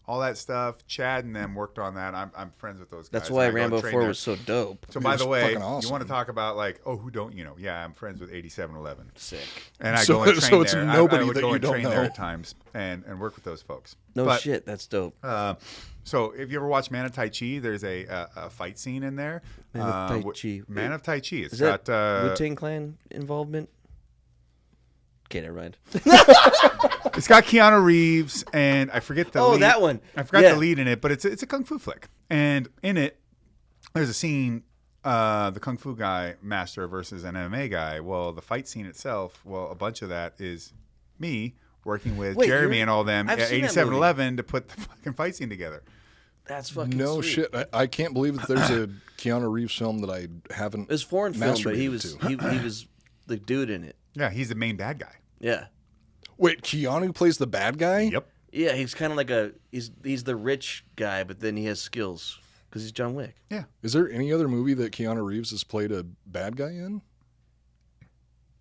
S4: all that stuff. Chad and them worked on that. I'm friends with those guys.
S2: That's why
S4: and I go
S2: Rambo
S4: train
S2: 4
S4: there.
S2: was so dope.
S4: So
S1: It
S4: by
S1: was
S4: the way,
S1: fucking
S4: you
S1: awesome.
S4: want to talk about like, oh, who don't you know? Yeah, I'm friends with 87-11.
S2: Sick.
S4: And I
S1: So-
S4: go and train
S1: so it's
S4: there.
S1: nobody
S4: I would
S1: that
S4: go
S1: you
S4: and
S1: don't
S4: train there
S1: know.
S4: at times and work with those folks.
S2: No
S4: But,
S2: shit, that's dope.
S4: So if you ever watch Man of Tai Chi, there's a fight scene in there.
S2: Man of Tai Chi.
S4: Man of Tai Chi. It's
S2: Is
S4: got
S2: that Wu-Tang Clan involvement? Okay, never mind.
S4: it's got Keanu Reeves and I forget the
S2: Oh,
S4: lead.
S2: that one.
S4: I forgot
S2: Yeah.
S4: the lead in it, but it's a kung fu flick. And in it, there's a scene, the kung fu guy master versus an MMA guy. Well, the fight scene itself, a bunch of that is me working with
S2: Wait,
S4: Jeremy
S2: you're-
S4: and all them
S2: I've
S4: at
S2: seen that
S4: 87-11 to put the fucking fight scene together.
S2: That's fucking
S1: no
S2: sweet.
S1: shit. I can't believe that there's a Keanu Reeves film that I haven't.
S2: It was foreign film, but he
S1: masturbated
S2: was
S1: to.
S2: he was the dude in it.
S4: Yeah, he's the main bad guy.
S2: Yeah.
S1: Wait, Keanu plays the bad guy?
S4: Yep.
S2: Yeah, he's kind of like he's the rich guy, but then he has skills because he's John Wick.
S4: Yeah.
S1: Is there any other movie that Keanu Reeves has played a bad guy in?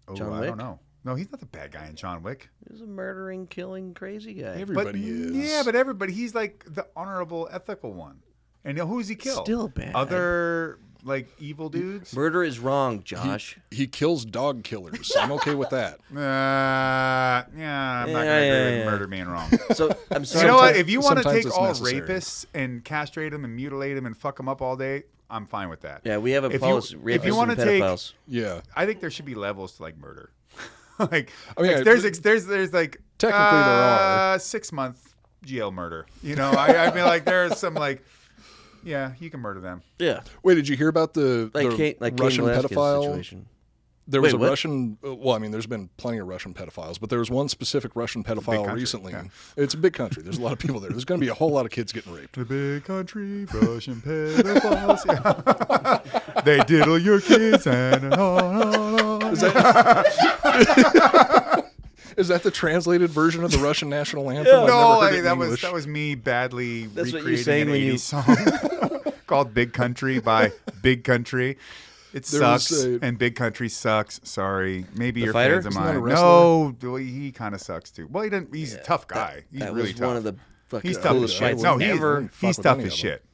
S4: Oh,
S2: John
S4: I
S2: Wick?
S4: don't know. No, he's not the bad guy in John Wick.
S2: He's a murdering, killing, crazy guy.
S1: Everybody is.
S4: Yeah, but everybody, he's like the honorable, ethical one. And who does he kill?
S2: Still bad.
S4: Other like evil dudes.
S2: Murder is wrong, Josh.
S1: He kills dog killers. I'm okay with that.
S4: Yeah, I'm not gonna agree with murder being wrong.
S2: So I'm
S4: You
S2: sorry.
S4: know what? If you want to
S1: sometimes
S4: take
S1: it's
S4: all
S1: necessary.
S4: rapists and castrate them and mutilate them and fuck them up all day, I'm fine with that.
S2: Yeah, we have a
S4: If you-
S2: policy.
S4: if you
S2: rapists
S4: wanna
S2: and
S4: take-
S2: pedophiles.
S1: Yeah.
S4: I think there should be levels to like murder. Like,
S1: I mean,
S4: like, there's like
S1: technically there are.
S4: 6-month jail murder. You know, I feel like there's some like, yeah, you can murder them.
S2: Yeah,
S1: Wait, did you hear about the
S2: Cain
S1: Russian
S2: Velasquez
S1: pedophile?
S2: situation.
S1: There was
S2: Wait,
S1: a
S2: what?
S1: Russian. Well, I mean, there's been plenty of Russian pedophiles, but there was one specific Russian pedophile
S4: country,
S1: recently.
S4: yeah.
S1: It's a big country. There's a lot of people there. There's going to be a whole lot of kids getting raped.
S4: The big country, Russian pedophiles. Yeah. They diddle your kids and on.
S1: Is that the translated version of the Russian national anthem? I've
S4: No,
S1: never heard it in English.
S4: that was me badly
S2: That's what you
S4: recreating
S2: sang
S4: an
S2: when you-
S4: 80s song called "Big Country" by Big Country. It
S1: There was
S4: sucks,
S1: a-
S4: and Big Country sucks. Sorry, maybe
S2: The
S4: you're
S2: fighter?
S4: fans of
S1: Isn't that a
S4: mine.
S1: wrestler?
S4: No, well, he kind of sucks too. Well, he doesn't. He's a tough guy. He's
S2: That
S4: really
S2: was
S4: tough.
S2: one of the fucking
S4: He's tough as
S2: coolest
S4: shit.
S2: fights
S4: No,
S2: ever.
S1: Fuck
S4: he's
S1: with
S4: tough
S1: any
S4: as
S1: of
S4: shit.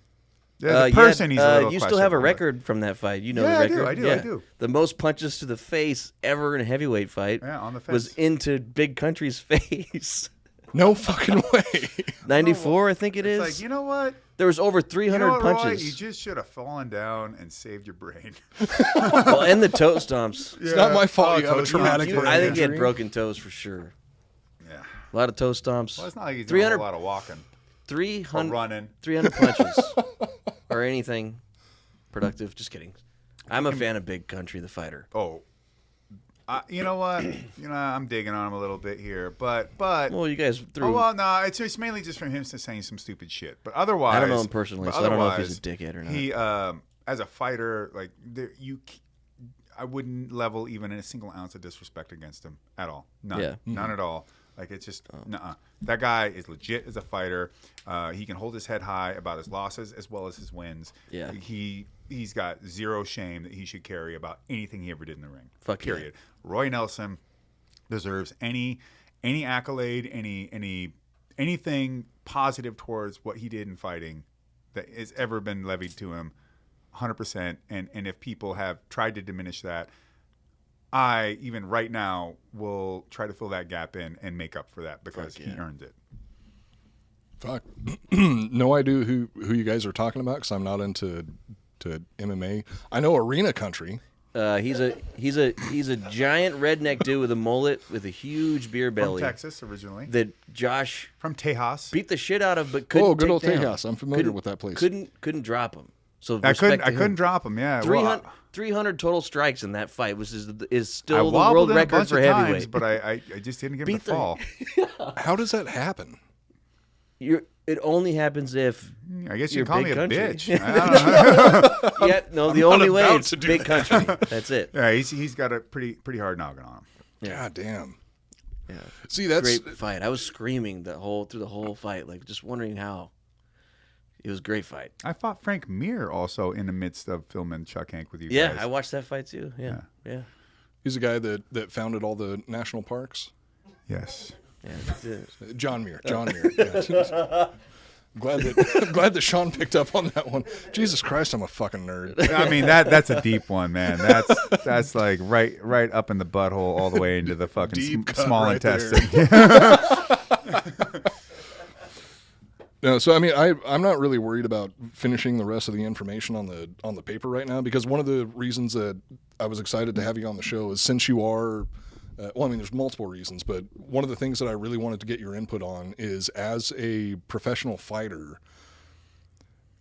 S2: Yeah,
S4: As a person, he's a little
S2: you still have a
S4: questionable, but-
S2: record from that fight. You know
S4: Yeah, I
S2: the
S4: do,
S2: record.
S4: I do.
S2: The most punches to the face ever in a heavyweight fight
S4: Yeah, on the
S2: was
S4: fence.
S2: into Big Country's face.
S1: No fucking way.
S2: 94, I think it is.
S4: It's like, you know what?
S2: There was over
S4: You
S2: 300
S4: know what, Roy?
S2: punches.
S4: You just should have fallen down and saved your brain.
S2: Well, and the toe stomps.
S1: It's not my fault
S4: Oh,
S1: you have a
S4: toes.
S1: traumatic
S4: You-
S1: brain
S2: I think he had
S1: injury.
S2: broken toes for sure.
S4: Yeah.
S2: A lot of toe stomps.
S4: Well, it's not like he's doing a
S2: 300
S4: whole lot of walking or
S2: 300,
S4: running.
S2: 300 punches or anything productive. Just kidding. I'm a fan of Big Country, the fighter.
S4: Oh, You know what? I'm digging on him a little bit here, but
S2: Well, you guys threw.
S4: oh well, no, it's mainly just from him saying some stupid shit. But otherwise,
S2: I don't know him personally, so I don't know if he's a dickhead or not.
S4: He, as a fighter, like I wouldn't level even a single ounce of disrespect against him at all. None.
S2: Yeah.
S4: None at all. Like, it's just, nuh-uh. That guy is legit as a fighter. He can hold his head high about his losses as well as his wins.
S2: Yeah.
S4: He's got zero shame that he should carry about anything he ever did in the ring.
S2: Fuck yeah.
S4: period. Roy Nelson deserves any accolade, anything positive towards what he did in fighting that has ever been levied to him. 100%. And if people have tried to diminish that, I, even right now, will try to fill that gap in and make up for that because he earned it.
S1: Fuck. No idea who you guys are talking about because I'm not into MMA. I know Arena Country.
S2: He's a giant redneck dude with a mullet with a huge beer belly.
S4: From Texas, originally.
S2: That Josh
S4: From Tejas.
S2: beat the shit out of, but couldn't.
S1: Oh, good
S2: take
S1: old
S2: down.
S1: Tejas. I'm familiar with that place.
S2: Couldn't drop him. So
S4: I
S2: respect to him.
S4: couldn't drop him, yeah.
S2: 300 total strikes in that fight, which is still
S4: I
S2: the world
S4: wobbled in a
S2: record
S4: bunch
S2: for
S4: of times,
S2: heavyweight.
S4: but I just didn't get him
S2: Beat
S4: to fall.
S1: How does that happen?
S2: It only happens if
S4: I guess you
S2: you're
S4: can call me
S2: big
S4: a
S2: country.
S4: bitch. I don't know.
S2: yeah, no, the only way
S1: about
S2: it's
S1: to do
S2: big
S1: that.
S2: country. That's it.
S4: Yeah, he's got a pretty hard noggin on him.
S1: God damn.
S2: Yeah.
S1: See, that's
S2: Great fight. I was screaming through the whole fight, like just wondering how. It was a great fight.
S4: I fought Frank Mir also in the midst of filming Chuck Hank with you
S2: Yeah,
S4: guys.
S2: I watched that fight too. Yeah.
S1: he's the guy that founded all the national parks.
S4: Yes.
S2: Yeah, that's it.
S1: John Muir. Yeah. glad that Sean picked up on that one. Jesus Christ, I'm a fucking nerd.
S4: I mean that's a deep one, man. That's like right up in the butthole all the way into the fucking
S1: Deep cut
S4: small
S1: right
S4: intestine.
S1: No, so I mean, I'm not really worried about finishing the rest of the information on the paper right now because one of the reasons that I was excited to have you on the show is since you are, well, I mean, there's multiple reasons, but one of the things that I really wanted to get your input on is as a professional fighter,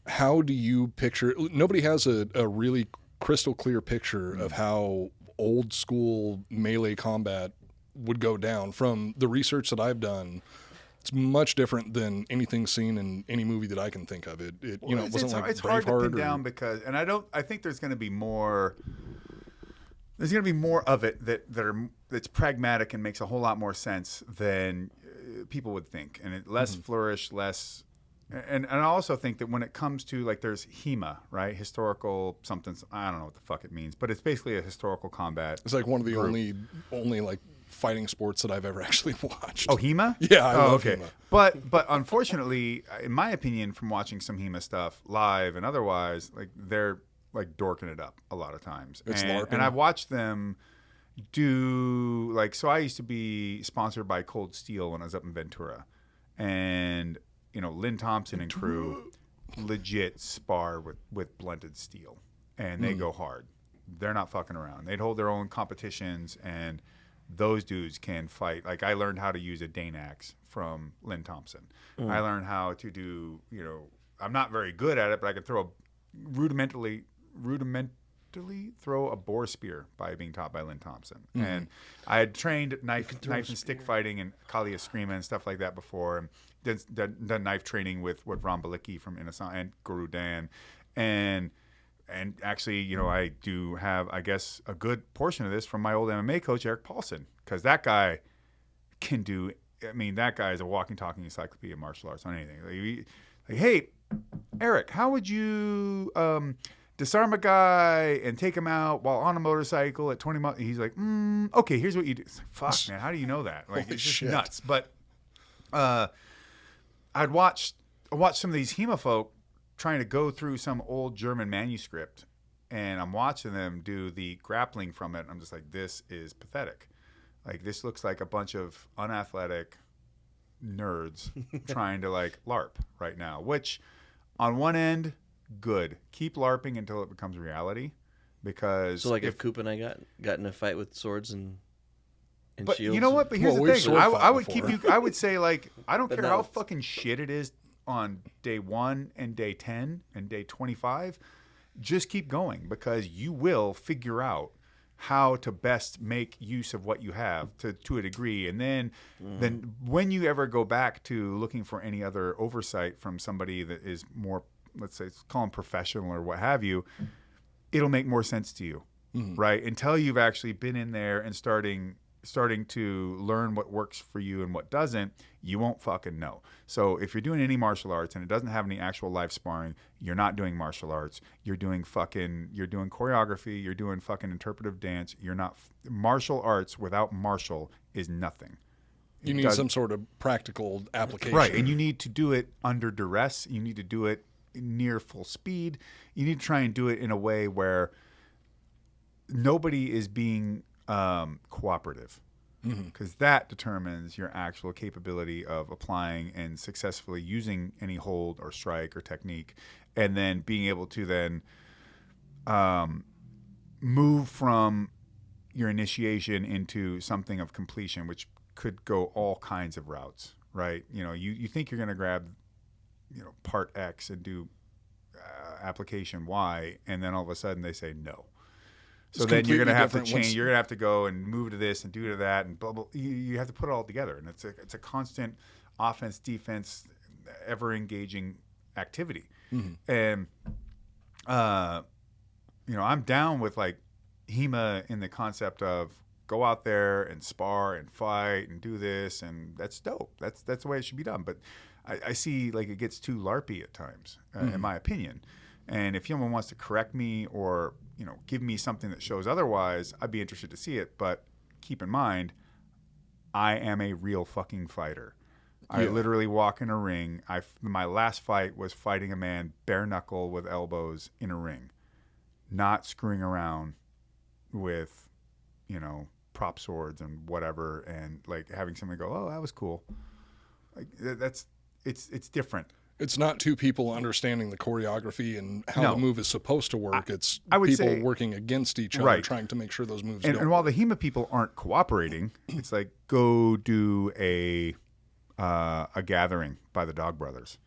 S1: how do you picture? Nobody has a really crystal clear picture of how old school melee combat would go down. From the research that I've done, it's much different than anything seen in any movie that I can think of. It wasn't like
S4: it's hard to pin
S1: Braveheart
S4: down because, and I think there's going to be more. There's going to be more of it that's pragmatic and makes a whole lot more sense than people would think, and less flourish, less. And I also think that when it comes to like there's HEMA, right? Historical something. I don't know what the fuck it means, but it's basically a historical combat.
S1: It's like one of the only like fighting sports that I've ever actually watched.
S4: Oh, HEMA?
S1: Yeah, I love HEMA.
S4: But unfortunately, in my opinion, from watching some HEMA stuff live and otherwise, like they're like dorking it up a lot of times.
S1: It's
S4: and
S1: LARPing.
S4: I've watched them do like, so I used to be sponsored by Cold Steel when I was up in Ventura, and Lynn Thompson and crew legit spar with blunted steel, and they go hard. They're not fucking around. They'd hold their own competitions, and those dudes can fight. Like, I learned how to use a Dane axe from Lynn Thompson. I learned how to do, I'm not very good at it, but I can throw rudimentally throw a boar spear by being taught by Lynn Thompson. And I had trained knife and stick fighting and Kali Eskrima and stuff like that before. And done knife training with Ron Balicki from Innocent and Guru Dan. And actually, I do have, I guess, a good portion of this from my old MMA coach, Eric Paulson, because that guy can do, that guy is a walking, talking encyclopedia of martial arts on anything. Like, hey, Eric, how would you disarm a guy and take him out while on a motorcycle at 20 miles? He's like, okay, here's what you do. It's like, fuck, man, how do you know that? Like,
S1: Holy
S4: it's just
S1: shit.
S4: nuts. But I watched some of these HEMA folk trying to go through some old German manuscript, and I'm watching them do the grappling from it. And I'm just like, this is pathetic. Like, this looks like a bunch of unathletic nerds trying to like LARP right now, which on one end, good. Keep LARPing until it becomes reality, because
S2: So like if Coop and I got in a fight with swords and
S4: but
S2: shields.
S4: you know what? But here's
S1: Well,
S4: the
S1: we've
S4: thing.
S1: sword fought
S4: I would
S1: before.
S4: keep you. I would say like I don't
S2: But
S4: care
S2: no.
S4: how fucking shit it is on day 1 and day 10 and day 25. Just keep going, because you will figure out how to best make use of what you have to a degree. And then when you ever go back to looking for any other oversight from somebody that is more, let's say, call them professional or what have you, it'll make more sense to you, right? Until you've actually been in there and starting to learn what works for you and what doesn't, you won't fucking know. So if you're doing any martial arts and it doesn't have any actual live sparring, you're not doing martial arts. You're doing choreography. You're doing fucking interpretive dance. You're not martial arts without martial is nothing.
S1: You need some sort of practical application.
S4: Right, and you need to do it under duress. You need to do it near full speed. You need to try and do it in a way where nobody is being cooperative, because that determines your actual capability of applying and successfully using any hold or strike or technique, and then being able to then move from your initiation into something of completion, which could go all kinds of routes, right? You think you're going to grab part X and do application Y, and then all of a sudden they say no. So then you're going to have to change. You're going to have to go and move to this and do to that, and blah, blah. You have to put it all together, and it's a constant offense, defense, ever engaging activity. And I'm down with like HEMA in the concept of go out there and spar and fight and do this, and that's dope. That's the way it should be done. But I see like it gets too LARPy at times, in my opinion. And if someone wants to correct me or give me something that shows otherwise, I'd be interested to see it. But keep in mind, I am a real fucking fighter. I literally walk in a ring. My last fight was fighting a man bare knuckle with elbows in a ring, not screwing around with, prop swords and whatever, and like having somebody go, "Oh, that was cool." Like it's different.
S1: It's not two people understanding the choreography and how the move is supposed to work. It's
S4: I would
S1: people
S4: say,
S1: working against each other,
S4: right,
S1: trying to make sure those moves
S4: and while the HEMA people aren't cooperating, it's like go do a gathering by the Dog Brothers,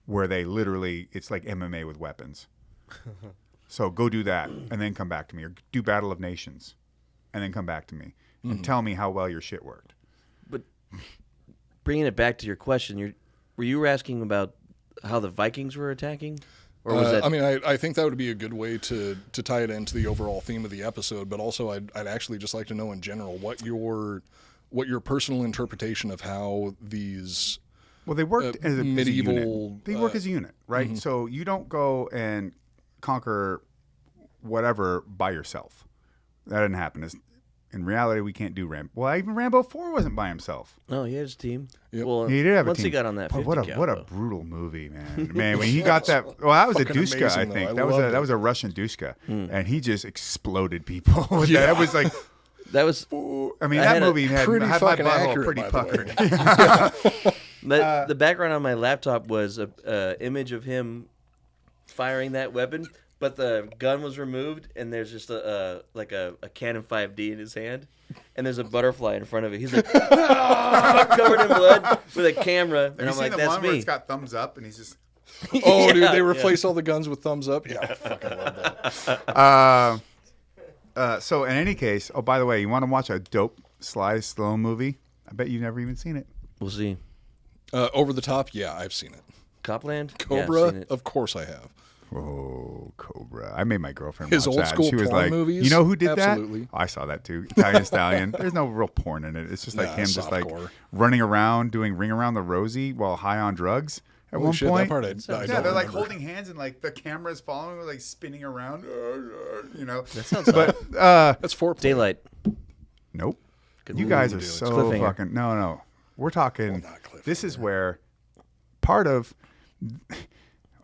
S4: where they literally, it's like MMA with weapons. So go do that and then come back to me, or do Battle of Nations and then come back to me and tell me how well your shit worked.
S2: But bringing it back to your question, were you asking about how the Vikings were attacking? Or was that...
S1: I mean, I think that would be a good way to tie it into the overall theme of the episode, but also I'd actually just like to know in general what your personal interpretation of how these
S4: they worked as a
S1: medieval
S4: unit. They work as a unit, right? So you don't go and conquer whatever by yourself. That didn't happen. In reality, we can't do Rambo. Well, even Rambo 4 wasn't by himself.
S2: No, he had his team.
S1: Yep.
S2: Well,
S4: he did have a
S2: once
S4: team.
S2: he got on that 50
S4: what a brutal movie, man. Man, when he got that, that was a
S1: Fucking
S4: Duska,
S1: amazing,
S4: I
S1: though.
S4: think.
S1: I
S4: That was a Russian Duska, and he just exploded people. That was like,
S2: that was.
S4: I mean, that movie had my
S1: fucking
S4: butthole
S1: accurate,
S4: pretty
S1: by the way.
S4: puckered.
S2: The background on my laptop was a image of him firing that weapon, but the gun was removed, and there's just a Canon 5D in his hand, and there's a butterfly in front of it. He's like covered in blood with a camera, and I'm like, "That's
S4: Where
S2: me."
S4: it's got thumbs up, and he's just.
S1: Oh, dude, they replace all the guns with thumbs up. Yeah, I fucking love that.
S4: So in any case, oh, by the way, you want to watch a dope Sly Stallone movie? I bet you've never even seen it.
S2: We'll see.
S1: Over the Top, yeah, I've seen it.
S2: Copland?
S1: Cobra,
S2: Yeah, I've seen it.
S1: of course I have.
S4: Oh, Cobra. I made my girlfriend
S1: His
S4: watch
S1: old
S4: that.
S1: school
S4: She was
S1: porn
S4: like,
S1: movies?
S4: you know who did
S1: Absolutely.
S4: that? I saw that too. Italian Stallion. There's no real porn in it. It's just like
S1: Nah,
S4: him just like
S1: softcore.
S4: running around doing Ring Around the Rosie while high on drugs at
S1: Holy
S4: one
S1: shit,
S4: point.
S1: that part I
S4: Yeah,
S1: don't
S4: they're like
S1: remember.
S4: holding hands and like the camera's following, like spinning around, you know.
S2: That sounds
S4: But
S1: That's foreplay.
S2: Daylight.
S4: nope.
S2: Good
S4: You
S2: movie.
S4: guys are
S1: It's
S4: so
S2: cliffhanger.
S4: fucking no. We're talking.
S1: not cliffhanger.
S4: This is where part of.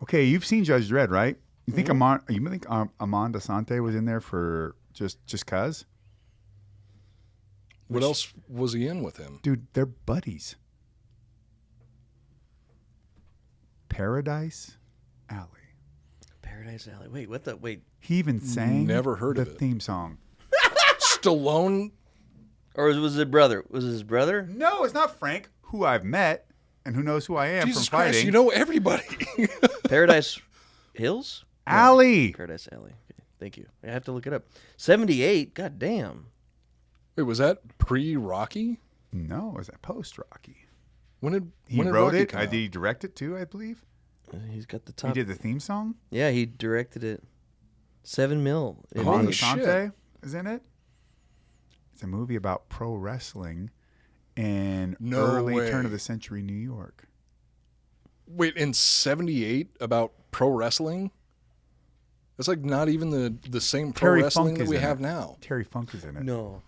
S4: Okay, you've seen Judge Dredd, right? You think Amon Dasante was in there for just cause?
S1: What else was he in with him?
S4: Dude, they're buddies. Paradise Alley.
S2: Paradise Alley. Wait, what the? Wait.
S4: He even sang
S1: Never heard
S4: the
S1: of it.
S4: theme song.
S1: Stallone?
S2: Or was it his brother? Was it his brother?
S4: No, it's not Frank, who I've met and who knows who I am
S1: Jesus
S4: from fighting.
S1: Christ, you know everybody.
S2: Paradise Hills?
S4: Alley.
S2: Paradise Alley. Okay. Thank you. I have to look it up. 78. God damn.
S1: Wait, was that pre-Rocky?
S4: No, was that post Rocky?
S1: When
S4: He
S1: did
S4: wrote
S1: Rocky
S4: it.
S1: come
S4: Did
S1: out?
S4: he direct it too? I believe
S2: He's got the
S4: he
S2: top.
S4: did the theme song.
S2: Yeah, he directed it. 7 mil. It
S1: Holy
S2: made.
S1: shit.
S4: Sante is in it. It's a movie about pro wrestling in
S1: No
S4: early
S1: way.
S4: turn of the century New York.
S1: Wait, in 78 about pro wrestling? That's like not even the same pro
S4: Terry
S1: wrestling
S4: Funk
S1: that
S4: is
S1: we
S4: in
S1: have
S4: it.
S1: now.
S4: Terry Funk is in it.
S2: No.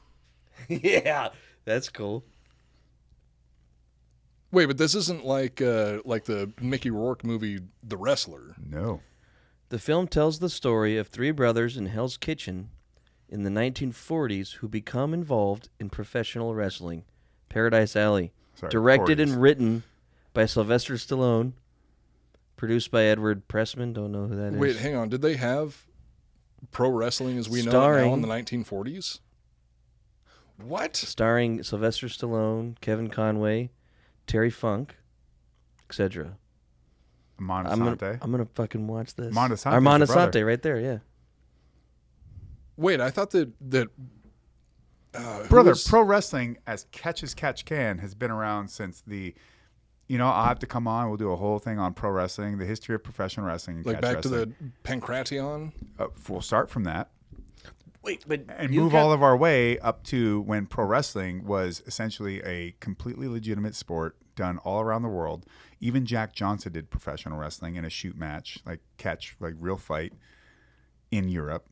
S2: Yeah, that's cool.
S1: Wait, but this isn't like the Mickey Rourke movie, The Wrestler.
S4: No.
S2: The film tells the story of 3 brothers in Hell's Kitchen in the 1940s who become involved in professional wrestling. Paradise Alley.
S4: Sorry,
S2: Directed
S4: 40s.
S2: and written by Sylvester Stallone. Produced by Edward Pressman. Don't know who that is.
S1: Wait, hang on. Did they have pro wrestling as we know it
S2: Starring-
S1: now in the 1940s? What?
S2: Starring Sylvester Stallone, Kevin Conway, Terry Funk, etc.
S4: Amanda
S2: I'm
S4: Sante.
S2: gonna fucking watch this.
S4: Armando Sante's
S2: Armando
S4: the brother.
S2: Sante, right there. Yeah.
S1: Wait, I thought that who
S4: Brother,
S1: was-
S4: pro wrestling as catch can has been around since the. I'll have to come on. We'll do a whole thing on pro wrestling, the history of professional wrestling, and
S1: like
S4: catch
S1: back
S4: wrestling.
S1: to the Pancration.
S4: We'll start from that
S2: Wait, but
S4: and move all of our way up to when pro wrestling was essentially a completely legitimate sport done all around the world. Even Jack Johnson did professional wrestling in a shoot match, like real fight in Europe.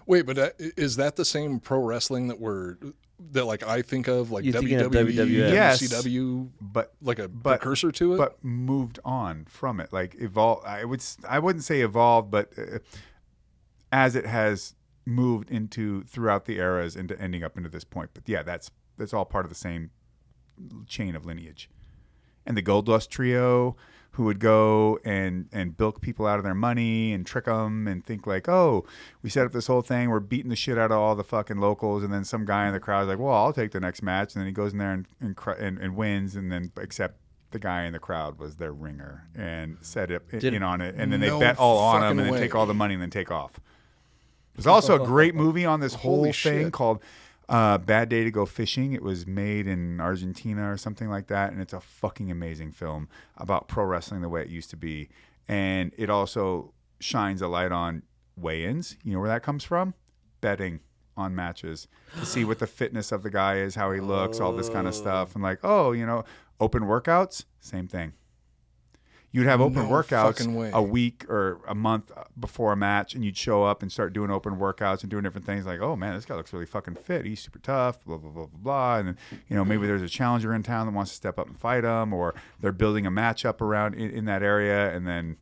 S1: Wait, but is that the same pro wrestling that like I think of like
S2: You thinking of
S1: WWE,
S2: WWF?
S4: Yes.
S1: WCW,
S4: But
S1: like a precursor to it?
S4: but moved on from it, like evolved. I wouldn't say evolved, but as it has moved into throughout the eras into ending up into this point. But yeah, that's all part of the same chain of lineage. And the Goldust Trio, who would go and bilk people out of their money and trick them and think like, oh, we set up this whole thing, we're beating the shit out of all the fucking locals, and then some guy in the crowd is like, well, I'll take the next match, and then he goes in there and wins, and then except the guy in the crowd was their ringer and set it in on it, and then they
S1: No
S4: bet all on him
S1: fucking
S4: and then
S1: way.
S4: take all the money and then take off. There's also a great movie on this whole
S1: Holy
S4: thing
S1: shit.
S4: called Bad Day to Go Fishing. It was made in Argentina or something like that, and it's a fucking amazing film about pro wrestling the way it used to be. And it also shines a light on weigh-ins. You know where that comes from? Betting on matches to see what the fitness of the guy is, how he looks, all this kind of stuff. And like, open workouts, same thing. You'd have open
S1: No
S4: workouts
S1: fucking way.
S4: a week or a month before a match, and you'd show up and start doing open workouts and doing different things like, oh, man, this guy looks really fucking fit. He's super tough, blah, blah, blah, blah, blah. And then, maybe there's a challenger in town that wants to step up and fight him, or they're building a matchup around in that area, and then,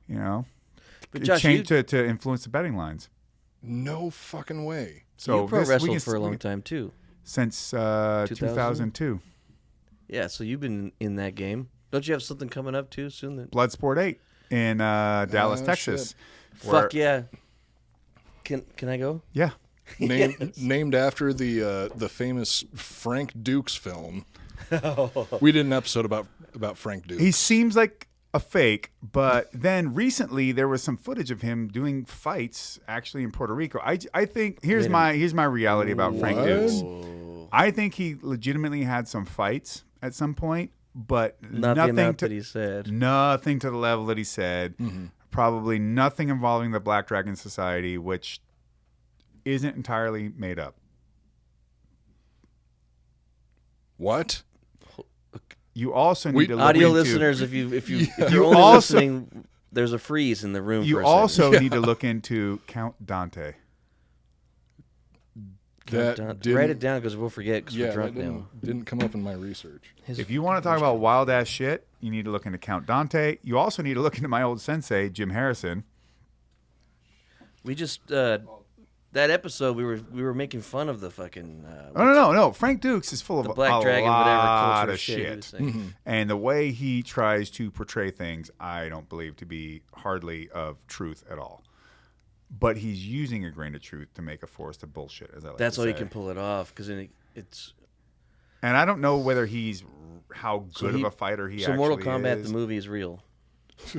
S2: But
S4: it
S2: Josh,
S4: changed to influence the betting lines.
S1: No fucking way.
S4: So
S2: you pro
S4: this- we
S2: wrestled
S4: can-
S2: for a long time too.
S4: Since 2002.
S2: Yeah, so you've been in that game. Don't you have something coming up too soon? That
S4: Bloodsport 8 in Dallas,
S1: Oh,
S4: Texas.
S2: fuck yeah. Can I go?
S4: Yeah.
S1: Named after the famous Frank Dukes film. We did an episode about Frank Dukes.
S4: He seems like a fake, but then recently there was some footage of him doing fights actually in Puerto Rico. I think here's my reality about Frank
S1: What?
S4: Dukes. I think he legitimately had some fights at some point, but
S2: Not the
S4: nothing
S2: amount
S4: to
S2: that he said.
S4: nothing to the level that he said. Probably nothing involving the Black Dragon Society, which isn't entirely made up.
S1: What?
S4: You also need to look
S2: Audio
S4: into,
S2: listeners, if you're
S4: You
S2: only
S4: also-
S2: listening, there's a freeze in the room.
S4: You
S2: for a second.
S4: also need to look into Count Dante.
S1: That
S2: Write
S1: didn't-
S2: it down because we'll forget because
S1: Yeah,
S2: we're drunk
S1: that
S2: now.
S1: didn't come up in my research.
S4: If you want to talk about wild ass shit, you need to look into Count Dante. You also need to look into my old sensei, Jim Harrison.
S2: We just that episode we were making fun of the fucking
S4: No. Frank Dukes is full of
S2: the Black
S4: a
S2: Dragon
S4: lot
S2: whatever culture
S4: of
S2: shit. He
S4: shit.
S2: was saying.
S4: And the way he tries to portray things, I don't believe to be hardly of truth at all. But he's using a grain of truth to make a forest of bullshit, as I like
S2: That's
S4: to
S2: how
S4: say.
S2: he can pull it off because it's
S4: And I don't know whether he's how good of a fighter he
S2: so
S4: actually
S2: Mortal Kombat
S4: is.
S2: the movie is real.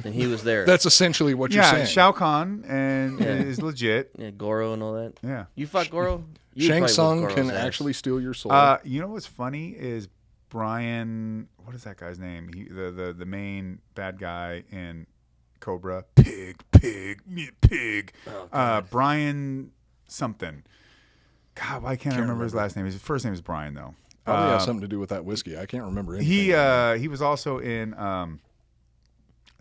S2: and he was there.
S1: That's essentially what you're
S4: Yeah,
S1: saying.
S4: Shao Kahn and is legit.
S2: Yeah, Goro and all that.
S4: Yeah.
S2: You fought Goro? You
S1: Shang
S2: probably
S1: Tsung
S2: whooped
S1: can
S2: Goro's ass.
S1: actually steal your soul.
S4: You know what's funny is Brian. What is that guy's name? The main bad guy in Cobra. Pig. Brian something. God, why can't I remember his last name? His first name is Brian though.
S1: Probably has something to do with that whiskey. I can't remember anything.
S4: He was also in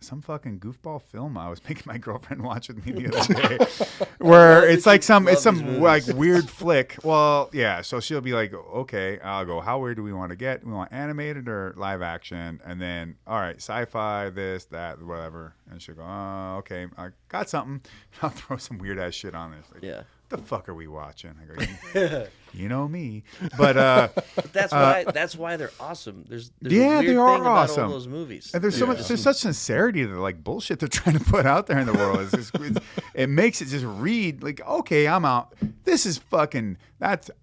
S4: some fucking goofball film I was making my girlfriend watch with me the other day, where it's like some like weird flick. Well, yeah. So she'll be like, okay, I'll go. How weird do we want to get? We want animated or live action? And then, all right, sci-fi, this, that, whatever. And she'll go, oh, okay, I got something. I'll throw some weird ass shit on this. Like,
S2: Yeah.
S4: the fuck are we watching? I go, you know me. But
S2: But that's why they're awesome. There's
S4: Yeah,
S2: a weird
S4: they are
S2: thing about
S4: awesome.
S2: all those movies.
S4: and there's so much, there's such sincerity to the like bullshit they're trying to put out there in the world. It makes it just read like, okay, I'm out. This is fucking.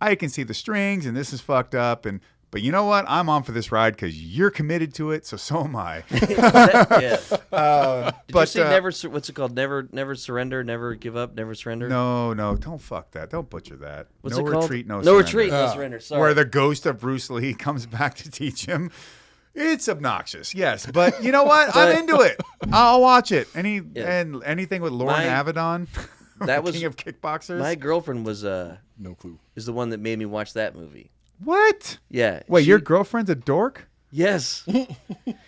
S4: I can see the strings, and this is fucked up. But you know what? I'm on for this ride because you're committed to it. So am I.
S2: Yeah. Did
S4: but,
S2: you say never? What's it called? Never surrender. Never give up. Never surrender.
S4: No, don't fuck that. Don't butcher that.
S2: What's
S4: no
S2: it called?
S4: retreat, no
S2: No
S4: surrender.
S2: retreat, no surrender. Sorry.
S4: Where the ghost of Bruce Lee comes back to teach him. It's obnoxious, yes, but you know what? I'm into it. I'll watch it. And anything with Lauren Avedon,
S2: that was
S4: King of Kickboxers.
S2: My girlfriend was
S1: No clue.
S2: is the one that made me watch that movie.
S4: What?
S2: Yeah.
S4: Wait, your girlfriend's a dork?
S2: Yes.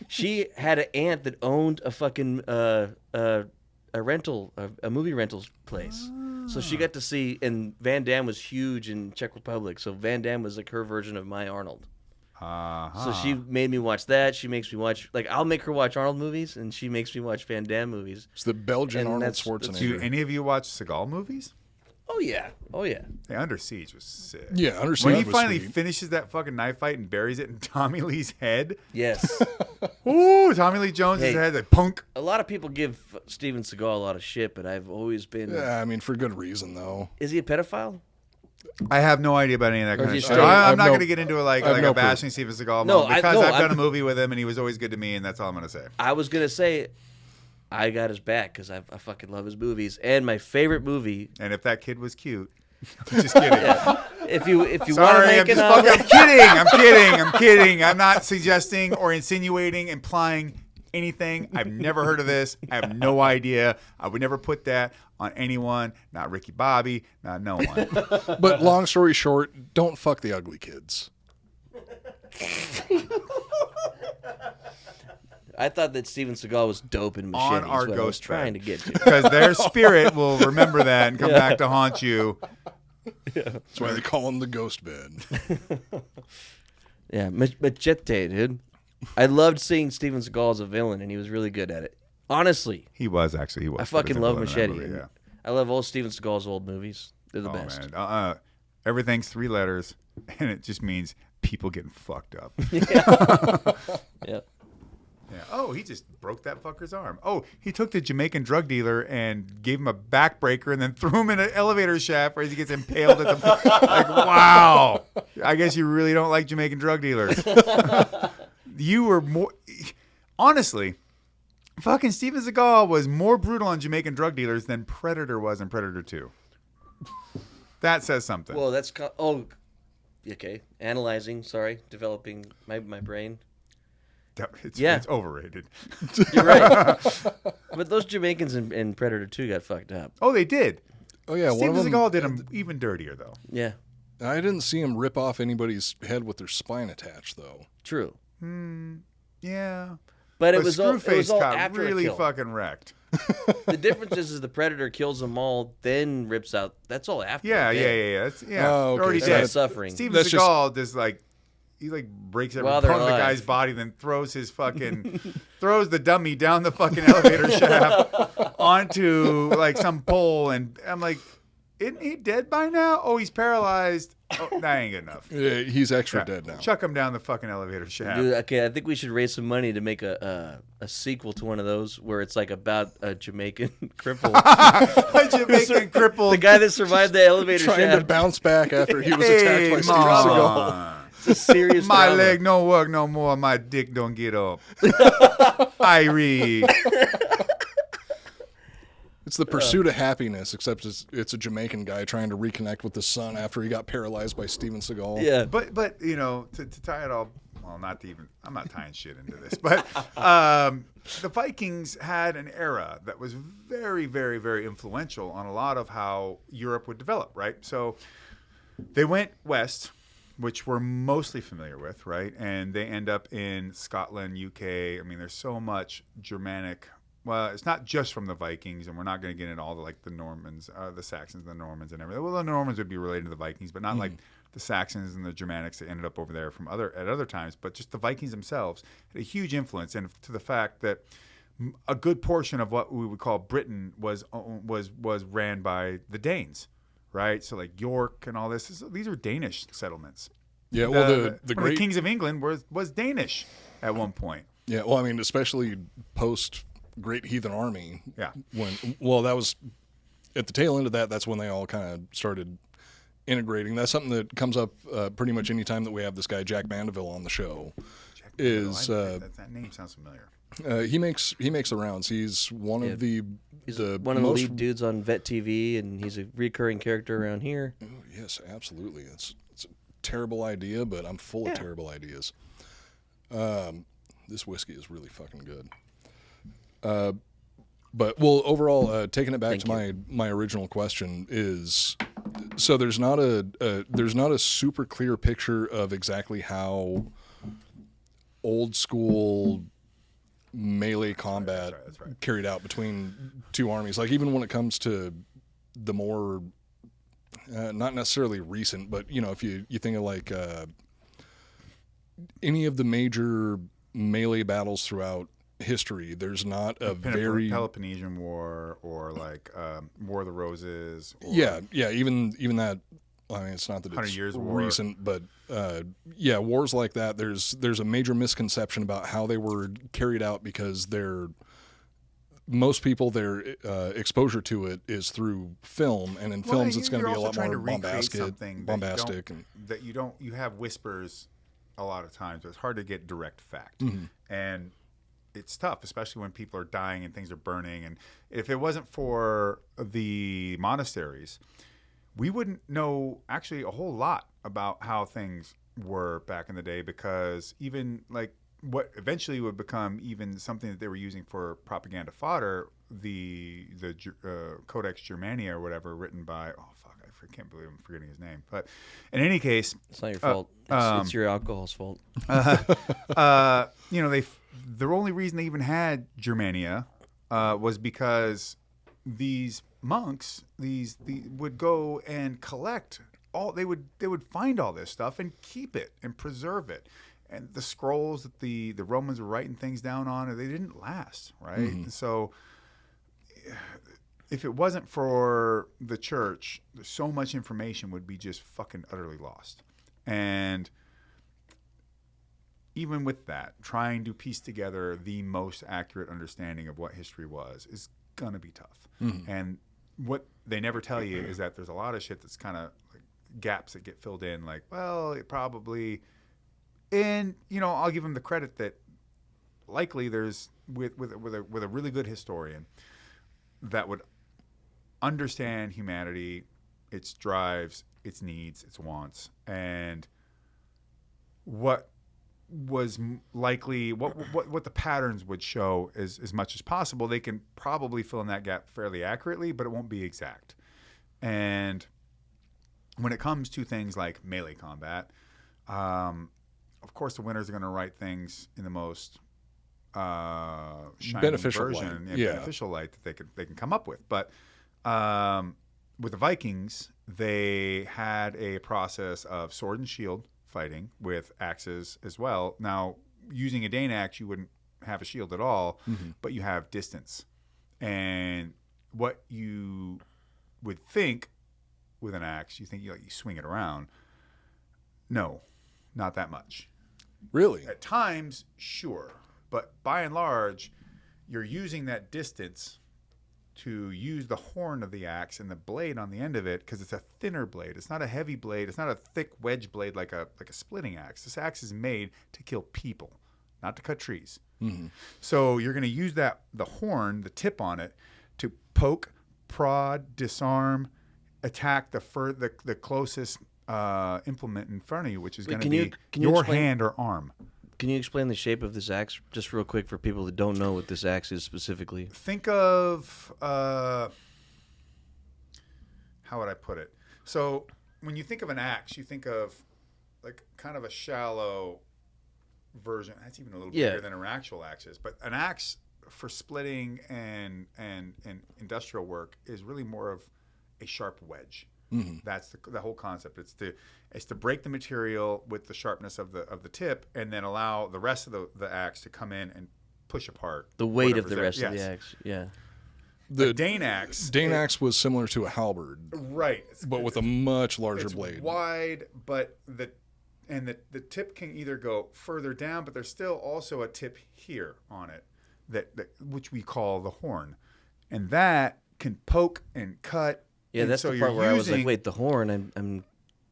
S2: She had an aunt that owned a fucking a movie rental place. So she got to see, and Van Damme was huge in Czech Republic. So Van Damme was like her version of my Arnold. So she made me watch that. She makes me watch, like, I'll make her watch Arnold movies, and she makes me watch Van Damme movies.
S1: It's the Belgian
S2: And
S1: Arnold
S2: that's-
S1: Schwarzenegger.
S4: Do any of you watch Seagal movies?
S2: Oh yeah, oh yeah.
S4: Hey, Under Siege was sick.
S1: Yeah, Under
S4: When he
S1: Siege was
S4: finally
S1: sweet.
S4: finishes that fucking knife fight and buries it in Tommy Lee's head.
S2: Yes.
S4: Ooh, Tommy Lee Jones'
S2: Hey.
S4: head, like punk.
S2: A lot of people give Steven Seagal a lot of shit, but I've always been.
S1: Yeah, I mean, for good reason, though.
S2: Is he a pedophile?
S4: I have no idea about any of that
S2: Or
S4: kind of
S2: is he
S4: shit.
S2: straight?
S1: I
S4: I'm
S1: have
S4: not
S1: no-
S4: going to get into it like
S1: I have no
S4: a bashing Steven Seagal
S2: No,
S4: moment because I've done
S2: I'm-
S4: a movie with him and he was always good to me, and that's all I'm going to say.
S2: I was gonna say, I got his back because I fucking love his movies, and my favorite movie.
S4: And if that kid was cute, just kidding.
S2: If you want to
S4: Sorry,
S2: make
S4: I'm just
S2: an
S4: fucking. I'm kidding. I'm not suggesting or insinuating, implying anything. I've never heard of this. I have no idea. I would never put that on anyone. Not Ricky Bobby. Not no one.
S1: But long story short, don't fuck the ugly kids.
S2: I thought that Steven Seagal was dope in Machete.
S4: On our
S2: what I was
S4: ghost
S2: trying
S4: bed.
S2: to get to.
S4: Because their spirit will remember that and come back to haunt you.
S1: That's why they call him the ghost bed.
S2: Yeah, Machete, dude. I loved seeing Steven Seagal as a villain, and he was really good at it. Honestly,
S4: He was actually. He was.
S2: I fucking love
S4: He was in
S2: Machete.
S4: that movie, yeah.
S2: I love all Steven Seagal's old movies. They're the
S4: Oh
S2: best.
S4: man. Everything's 3 letters, and it just means people getting fucked up.
S2: Yeah.
S4: Yeah. Oh, he just broke that fucker's arm. Oh, he took the Jamaican drug dealer and gave him a backbreaker and then threw him in an elevator shaft where he gets impaled at the. Like, wow. I guess you really don't like Jamaican drug dealers. You were more. Honestly, fucking Steven Seagal was more brutal on Jamaican drug dealers than Predator was in Predator 2. That says something.
S2: Well, that's okay. Analyzing. Sorry, developing my brain.
S4: It's overrated.
S2: You're right. But those Jamaicans in Predator 2 got fucked up.
S4: Oh, they did.
S1: Oh, yeah.
S4: Steven
S1: one of them,
S4: Seagal did him even dirtier, though.
S2: Yeah.
S1: I didn't see him rip off anybody's head with their spine attached, though.
S2: True.
S4: Yeah.
S2: But it was all
S4: Screwface got
S2: after
S4: really
S2: a kill.
S4: fucking wrecked.
S2: The difference is the Predator kills them all, then rips out. That's all after.
S4: Yeah.
S2: they're dead.
S4: That's,
S1: Oh,
S4: They're
S1: okay.
S4: already
S1: They're
S2: not
S4: dead.
S2: suffering.
S4: Steven
S1: That's just-
S4: Seagal just like he like breaks every
S2: While
S4: part
S2: they're
S4: of the
S2: alive.
S4: guy's body, then throws his fucking throws the dummy down the fucking elevator shaft onto like some pole, and I'm like, isn't he dead by now? Oh, he's paralyzed. Oh, that ain't good enough.
S1: Yeah, he's extra
S4: Yeah.
S1: dead now.
S4: Chuck him down the fucking elevator shaft.
S2: Dude, okay, I think we should raise some money to make a sequel to one of those where it's like about a Jamaican cripple.
S4: A Jamaican crippled.
S2: The guy that survived the elevator
S1: Trying to
S2: shaft.
S1: bounce back after he was attacked by Steven
S4: Mom.
S1: Seagal.
S2: It's a serious
S4: My
S2: drama.
S4: leg don't work no more. My dick don't get up. I read.
S1: It's the pursuit of happiness, except it's a Jamaican guy trying to reconnect with his son after he got paralyzed by Steven Seagal.
S2: Yeah.
S4: But you know, to tie it all, well, not to even, I'm not tying shit into this, but the Vikings had an era that was very, very, very influential on a lot of how Europe would develop, right? So they went west, which we're mostly familiar with, right? And they end up in Scotland, UK. I mean, there's so much Germanic. Well, it's not just from the Vikings, and we're not going to get into all the like the Normans, the Saxons, the Normans, and everything. Well, the Normans would be related to the Vikings, but not like the Saxons and the Germanics that ended up over there from at other times. But just the Vikings themselves had a huge influence, and to the fact that a good portion of what we would call Britain was ran by the Danes, right? So like York and all this. These are Danish settlements.
S1: Yeah, well, the
S4: One of
S1: great
S4: the kings of England was Danish at one point.
S1: Yeah, well, I mean, especially post Great Heathen Army.
S4: Yeah.
S1: That was at the tail end of that. That's when they all kind of started integrating. That's something that comes up pretty much any time that we have this guy Jack Mandeville on the show.
S4: That name sounds familiar.
S1: He makes the rounds. He's one of the
S2: He's one of the lead dudes on Vet TV, and he's a recurring character around here.
S1: Oh, yes, absolutely. It's a terrible idea, but I'm full of terrible ideas. This whiskey is really fucking good. But overall, taking it back to my original question is, so there's not a super clear picture of exactly how old school melee combat
S4: That's right.
S1: carried out between two armies. Like even when it comes to the more, not necessarily recent, but if you think of like any of the major melee battles throughout history, there's not a very
S4: Peloponnesian War or like War of the Roses. Or
S1: even that. I mean, it's not that
S4: 100
S1: it's
S4: Years' War.
S1: recent, but wars like that. There's a major misconception about how they were carried out because most people their exposure to it is through film, and in films it's going to be a lot more bombastic, and
S4: that you have whispers a lot of times. It's hard to get direct fact, and it's tough, especially when people are dying and things are burning. And if it wasn't for the monasteries, we wouldn't know actually a whole lot about how things were back in the day, because even like what eventually would become even something that they were using for propaganda fodder, the Codex Germania or whatever, written by I can't believe I'm forgetting his name. But in any case,
S2: It's not your fault. It's your alcohol's fault.
S4: the only reason they even had Germania was because these monks, would go and collect they would find all this stuff and keep it and preserve it. And the scrolls that the Romans were writing things down on, they didn't last, right? And so if it wasn't for the church, so much information would be just fucking utterly lost. And even with that, trying to piece together the most accurate understanding of what history was is going to be tough. And what they never tell you is that there's a lot of shit that's kind of like gaps that get filled in, like, well, it probably... And, I'll give them the credit that likely there's, with a really good historian that would understand humanity, its drives, its needs, its wants, and what was likely, what the patterns would show as much as possible. They can probably fill in that gap fairly accurately, but it won't be exact. And when it comes to things like melee combat, of course the winners are going to write things in the most
S1: beneficial
S4: version,
S1: light.
S4: Beneficial light that they can come up with. But with the Vikings, they had a process of sword and shield fighting with axes as well. Now, using a Dane axe, you wouldn't have a shield at all, but you have distance. And what you would think with an axe, you think you swing it around. No, not that much.
S1: really.
S4: At times, sure. But by and large, you're using that distance to use the horn of the axe and the blade on the end of it because it's a thinner blade. It's not a heavy blade. It's not a thick wedge blade like a splitting axe. This axe is made to kill people, not to cut trees. So you're going to use the horn, the tip on it, to poke, prod, disarm, attack the closest implement in front of you, which is going to be your hand or arm.
S2: Can you explain the shape of this axe just real quick for people that don't know what this axe is specifically?
S4: Think of how would I put it? So when you think of an axe, you think of like kind of a shallow version. That's even a little bigger than an actual axe is. But an axe for splitting and industrial work is really more of a sharp wedge. That's the whole concept. It's to break the material with the sharpness of the tip, and then allow the rest of the axe to come in and push apart
S2: the weight of the rest of the axe. Yeah.
S4: The Dane axe.
S1: Dane axe was similar to a halberd,
S4: right?
S1: But with a much larger blade.
S4: Wide, but the tip can either go further down, but there's still also a tip here on it that which we call the horn, and that can poke and cut.
S2: Yeah,
S4: and
S2: that's
S4: so
S2: the part where I was like, wait, the horn.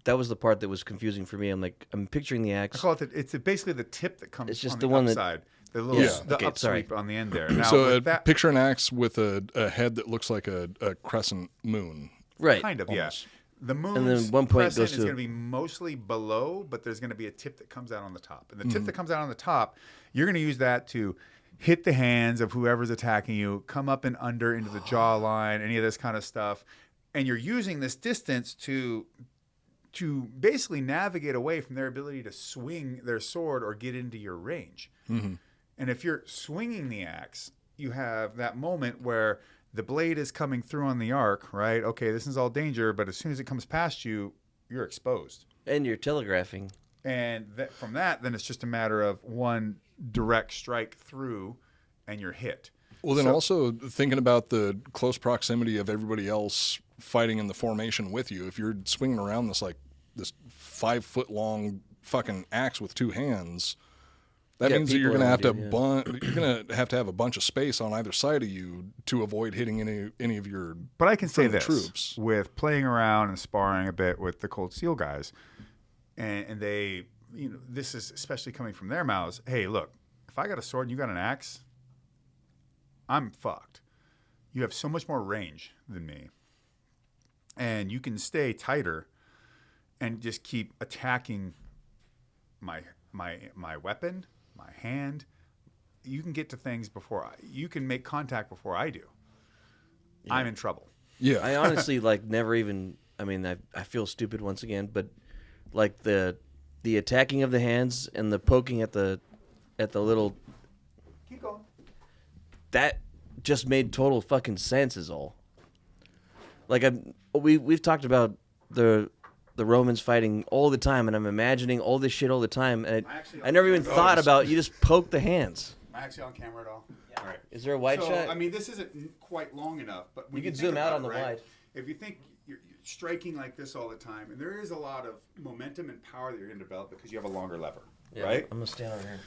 S2: That was the part that was confusing for me. I'm picturing the axe.
S4: I call it it's basically the tip that comes.
S2: It's just
S4: on
S2: the
S4: the
S2: one
S4: upside. The little upsweep on the end there. Now,
S1: so picture an axe with a head that looks like a crescent moon.
S2: Right.
S4: Kind of,
S1: almost.
S4: yeah. The moon's
S2: and then one point
S4: crescent
S2: goes
S4: is
S2: to
S4: going to be mostly below, but there's going to be a tip that comes out on the top. And the tip that comes out on the top, you're going to use that to hit the hands of whoever's attacking you, come up and under into the jawline, any of this kind of stuff. And you're using this distance to basically navigate away from their ability to swing their sword or get into your range. And if you're swinging the axe, you have that moment where the blade is coming through on the arc, right? Okay, this is all danger, but as soon as it comes past you, you're exposed.
S2: And you're telegraphing.
S4: And from that, then it's just a matter of one direct strike through, and you're hit.
S1: Well, then also thinking about the close proximity of everybody else fighting in the formation with you. If you're swinging around this 5 foot long fucking axe with two hands, that means that you're going to have to have a bunch of space on either side of you to avoid hitting any of your.
S4: But I can say this
S1: troops
S4: with playing around and sparring a bit with the Cold Steel guys, and they, this is especially coming from their mouths. Hey, look, if I got a sword and you got an axe, I'm fucked. You have so much more range than me, and you can stay tighter and just keep attacking my weapon, my hand. You can get to things before you can make contact before I do. Yeah. I'm in trouble.
S1: Yeah.
S2: I honestly never even. I mean, I feel stupid once again, but like the attacking of the hands and the poking at the little.
S4: Keep going.
S2: That just made total fucking sense. Is all. Like we've talked about the Romans fighting all the time, and I'm imagining all this shit all the time, and I never even thought about you just poke the hands.
S4: Am I actually on camera at all? Yeah. All right.
S2: Is there a wide shot?
S4: I mean, this isn't quite long enough, but when
S2: you can
S4: think
S2: zoom out on the
S4: right,
S2: wide.
S4: If you think you're striking like this all the time, and there is a lot of momentum and power that you're going to develop because you have a longer lever, right?
S2: I'm gonna stand over here.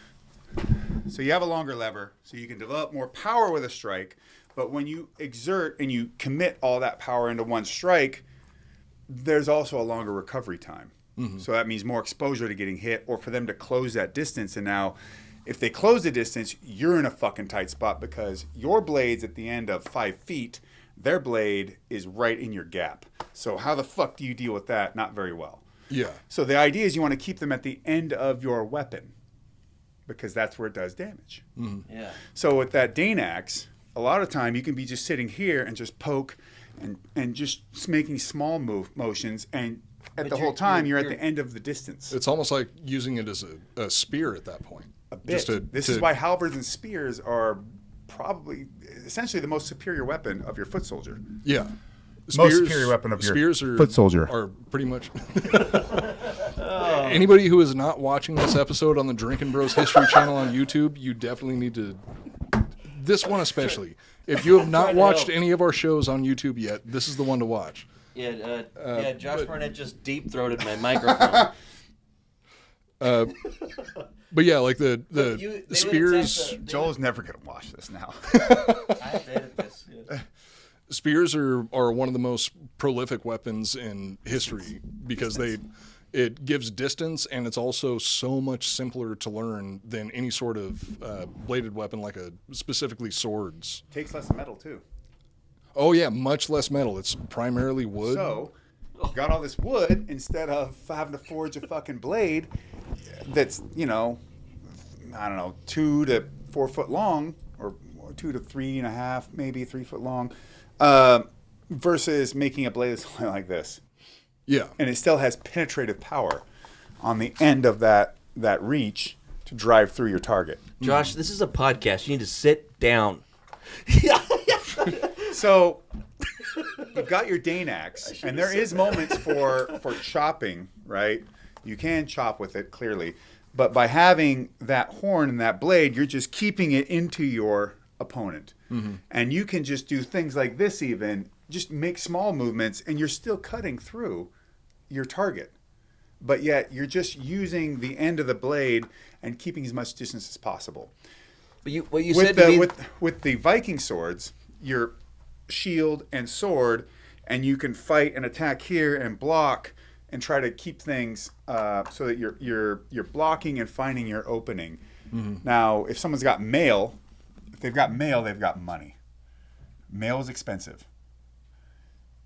S4: So you have a longer lever, so you can develop more power with a strike. But when you exert and you commit all that power into one strike, there's also a longer recovery time. So that means more exposure to getting hit, or for them to close that distance. And now, if they close the distance, you're in a fucking tight spot because your blade's at the end of 5 feet. Their blade is right in your gap. So how the fuck do you deal with that? Not very well.
S1: Yeah.
S4: So the idea is you want to keep them at the end of your weapon because that's where it does damage.
S2: Yeah.
S4: So with that Dane axe, a lot of time you can be just sitting here and just poke and just making small motions, and at the whole time you're at the end of the distance.
S1: It's almost like using it as a spear at that point.
S4: A bit. This is why halberds and spears are probably essentially the most superior weapon of your foot soldier.
S1: Yeah.
S4: Most superior weapon of your foot soldier.
S1: Are pretty much. Anybody who is not watching this episode on the Drinkin' Bros History channel on YouTube, you definitely need to. This one especially. If you have not watched any of our shows on YouTube yet, this is the one to watch.
S2: Yeah, Josh Barnett just deep-throated my microphone.
S1: But yeah, like the spears.
S4: Joel's never going to watch this now.
S2: I have to edit this. Yeah.
S1: spears are one of the most prolific weapons in history because it gives distance, and it's also so much simpler to learn than any sort of bladed weapon, like specifically swords.
S4: Takes less metal too.
S1: Oh yeah, much less metal. It's primarily wood.
S4: So, got all this wood instead of having to forge a fucking blade that's, I don't know, 2 to 4 foot long, or 2 to 3.5, maybe 3 foot long, versus making a blade that's only like this.
S1: Yeah.
S4: And it still has penetrative power on the end of that reach to drive through your target.
S2: Josh, this is a podcast. You need to sit down.
S4: So you've got your Dane axe, and there is moments for chopping, right? You can chop with it, clearly. But by having that horn and that blade, you're just keeping it into your opponent. Mm-hmm. And you can just do things like this even, just make small movements, and you're still cutting through your target. But yet you're just using the end of the blade and keeping as much distance as possible.
S2: But what you said to me...
S4: With the Viking swords, your shield and sword, and you can fight and attack here and block and try to keep things so that you're blocking and finding your opening. Mm-hmm. Now, if someone's got mail, they've got money. Mail is expensive.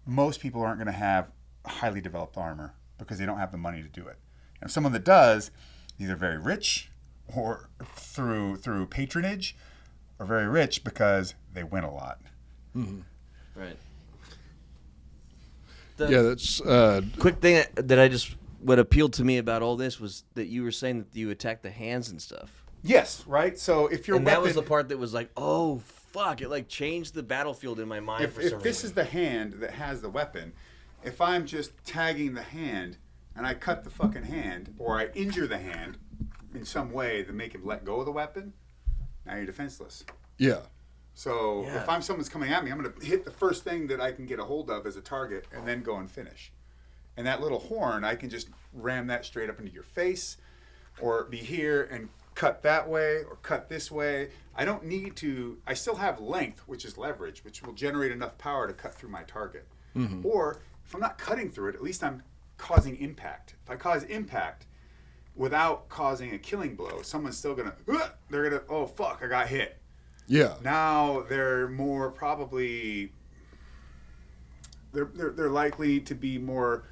S4: Most people aren't going to have highly developed armor because they don't have the money to do it. And if someone that does, either very rich or through patronage, or very rich because they win a lot.
S2: Mm-hmm. Right.
S1: That's
S2: quick thing that what appealed to me about all this was that you were saying that you attack the hands and stuff.
S4: Yes, right. So if your
S2: and
S4: weapon,
S2: that was the part that was like, oh fuck! It like changed the battlefield in my mind.
S4: If this is the hand that has the weapon, if I'm just tagging the hand and I cut the fucking hand, or I injure the hand in some way to make him let go of the weapon, now you're defenseless.
S1: Yeah.
S4: So if someone's coming at me, I'm going to hit the first thing that I can get a hold of as a target and then go and finish. And that little horn, I can just ram that straight up into your face, or be here and cut that way or cut this way. I don't need to, I still have length, which is leverage, which will generate enough power to cut through my target. Mm-hmm. Or if I'm not cutting through it, at least I'm causing impact. If I cause impact without causing a killing blow, someone's still going to, oh fuck, I got hit.
S1: Yeah.
S4: Now they're more probably, they're likely to be more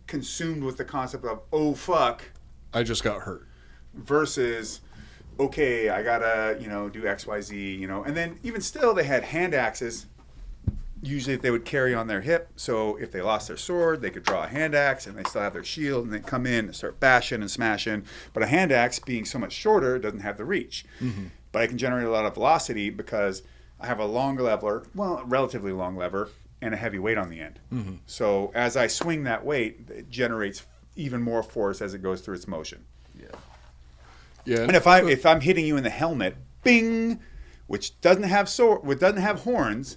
S4: consumed with the concept of, oh fuck,
S1: I just got hurt.
S4: Versus, okay, I gotta, do X, Y, Z, and then even still they had hand axes, usually they would carry on their hip. So if they lost their sword, they could draw a hand axe and they still have their shield and they come in and start bashing and smashing. But a hand axe being so much shorter doesn't have the reach. Mm-hmm. But I can generate a lot of velocity because I have a longer lever, a relatively long lever, and a heavy weight on the end. Mm-hmm. So as I swing that weight, it generates even more force as it goes through its motion.
S1: Yeah.
S4: And if I'm hitting you in the helmet, bing, which doesn't have horns,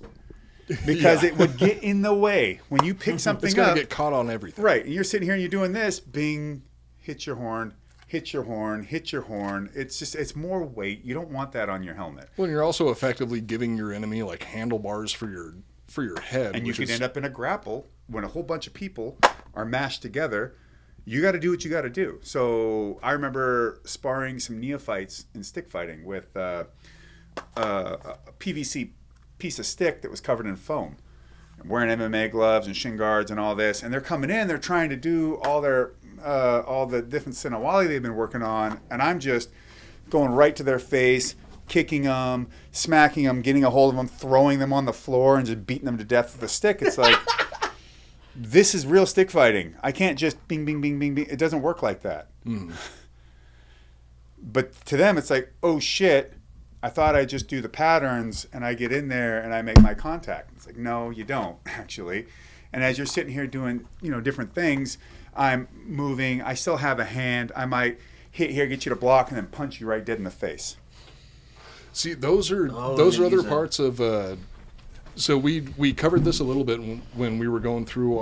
S4: because it would get in the way when you pick something up.
S1: It's gonna get caught on everything.
S4: Right. And you're sitting here and you're doing this, bing, hit your horn. Hit your horn, hit your horn. It's more weight. You don't want that on your helmet.
S1: Well, you're also effectively giving your enemy like handlebars for your head.
S4: And you can end up in a grapple when a whole bunch of people are mashed together. You got to do what you got to do. So I remember sparring some neophytes in stick fighting with a PVC piece of stick that was covered in foam. I'm wearing MMA gloves and shin guards and all this, and they're coming in. They're trying to do all the different Sinawali they've been working on, and I'm just going right to their face, kicking them, smacking them, getting a hold of them, throwing them on the floor, and just beating them to death with a stick. It's like, this is real stick fighting. I can't just bing, bing, bing, bing, bing. It doesn't work like that. Mm. But to them, it's like, oh shit, I thought I'd just do the patterns, and I get in there and I make my contact. It's like, no, you don't, actually. And as you're sitting here doing, different things, I'm moving. I still have a hand. I might hit here, get you to block, and then punch you right dead in the face.
S1: See, those are other parts of. So we covered this a little bit when we were going through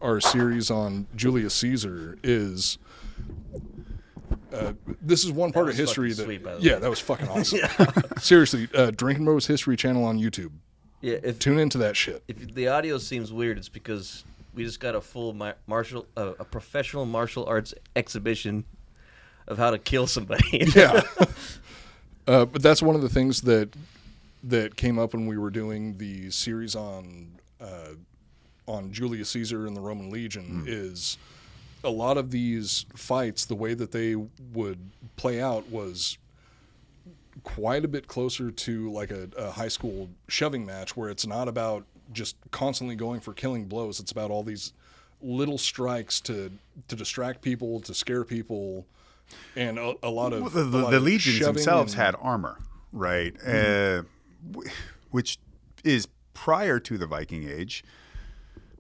S1: our series on Julius Caesar. This is one part of history that
S2: sweet, by the way.
S1: That was fucking awesome. Seriously, Drinking Bros History channel on YouTube.
S2: Yeah,
S1: Tune into that shit.
S2: if the audio seems weird, it's because we just got a full a professional martial arts exhibition of how to kill somebody.
S1: Yeah. But that's one of the things that came up when we were doing the series on Julius Caesar and the Roman Legion is a lot of these fights, the way that they would play out was quite a bit closer to like a high school shoving match where it's not about just constantly going for killing blows. It's about all these little strikes to distract people, to scare people, and a lot of
S4: the legions
S1: shoving
S4: themselves
S1: and-
S4: had armor, right? Which is prior to the Viking Age.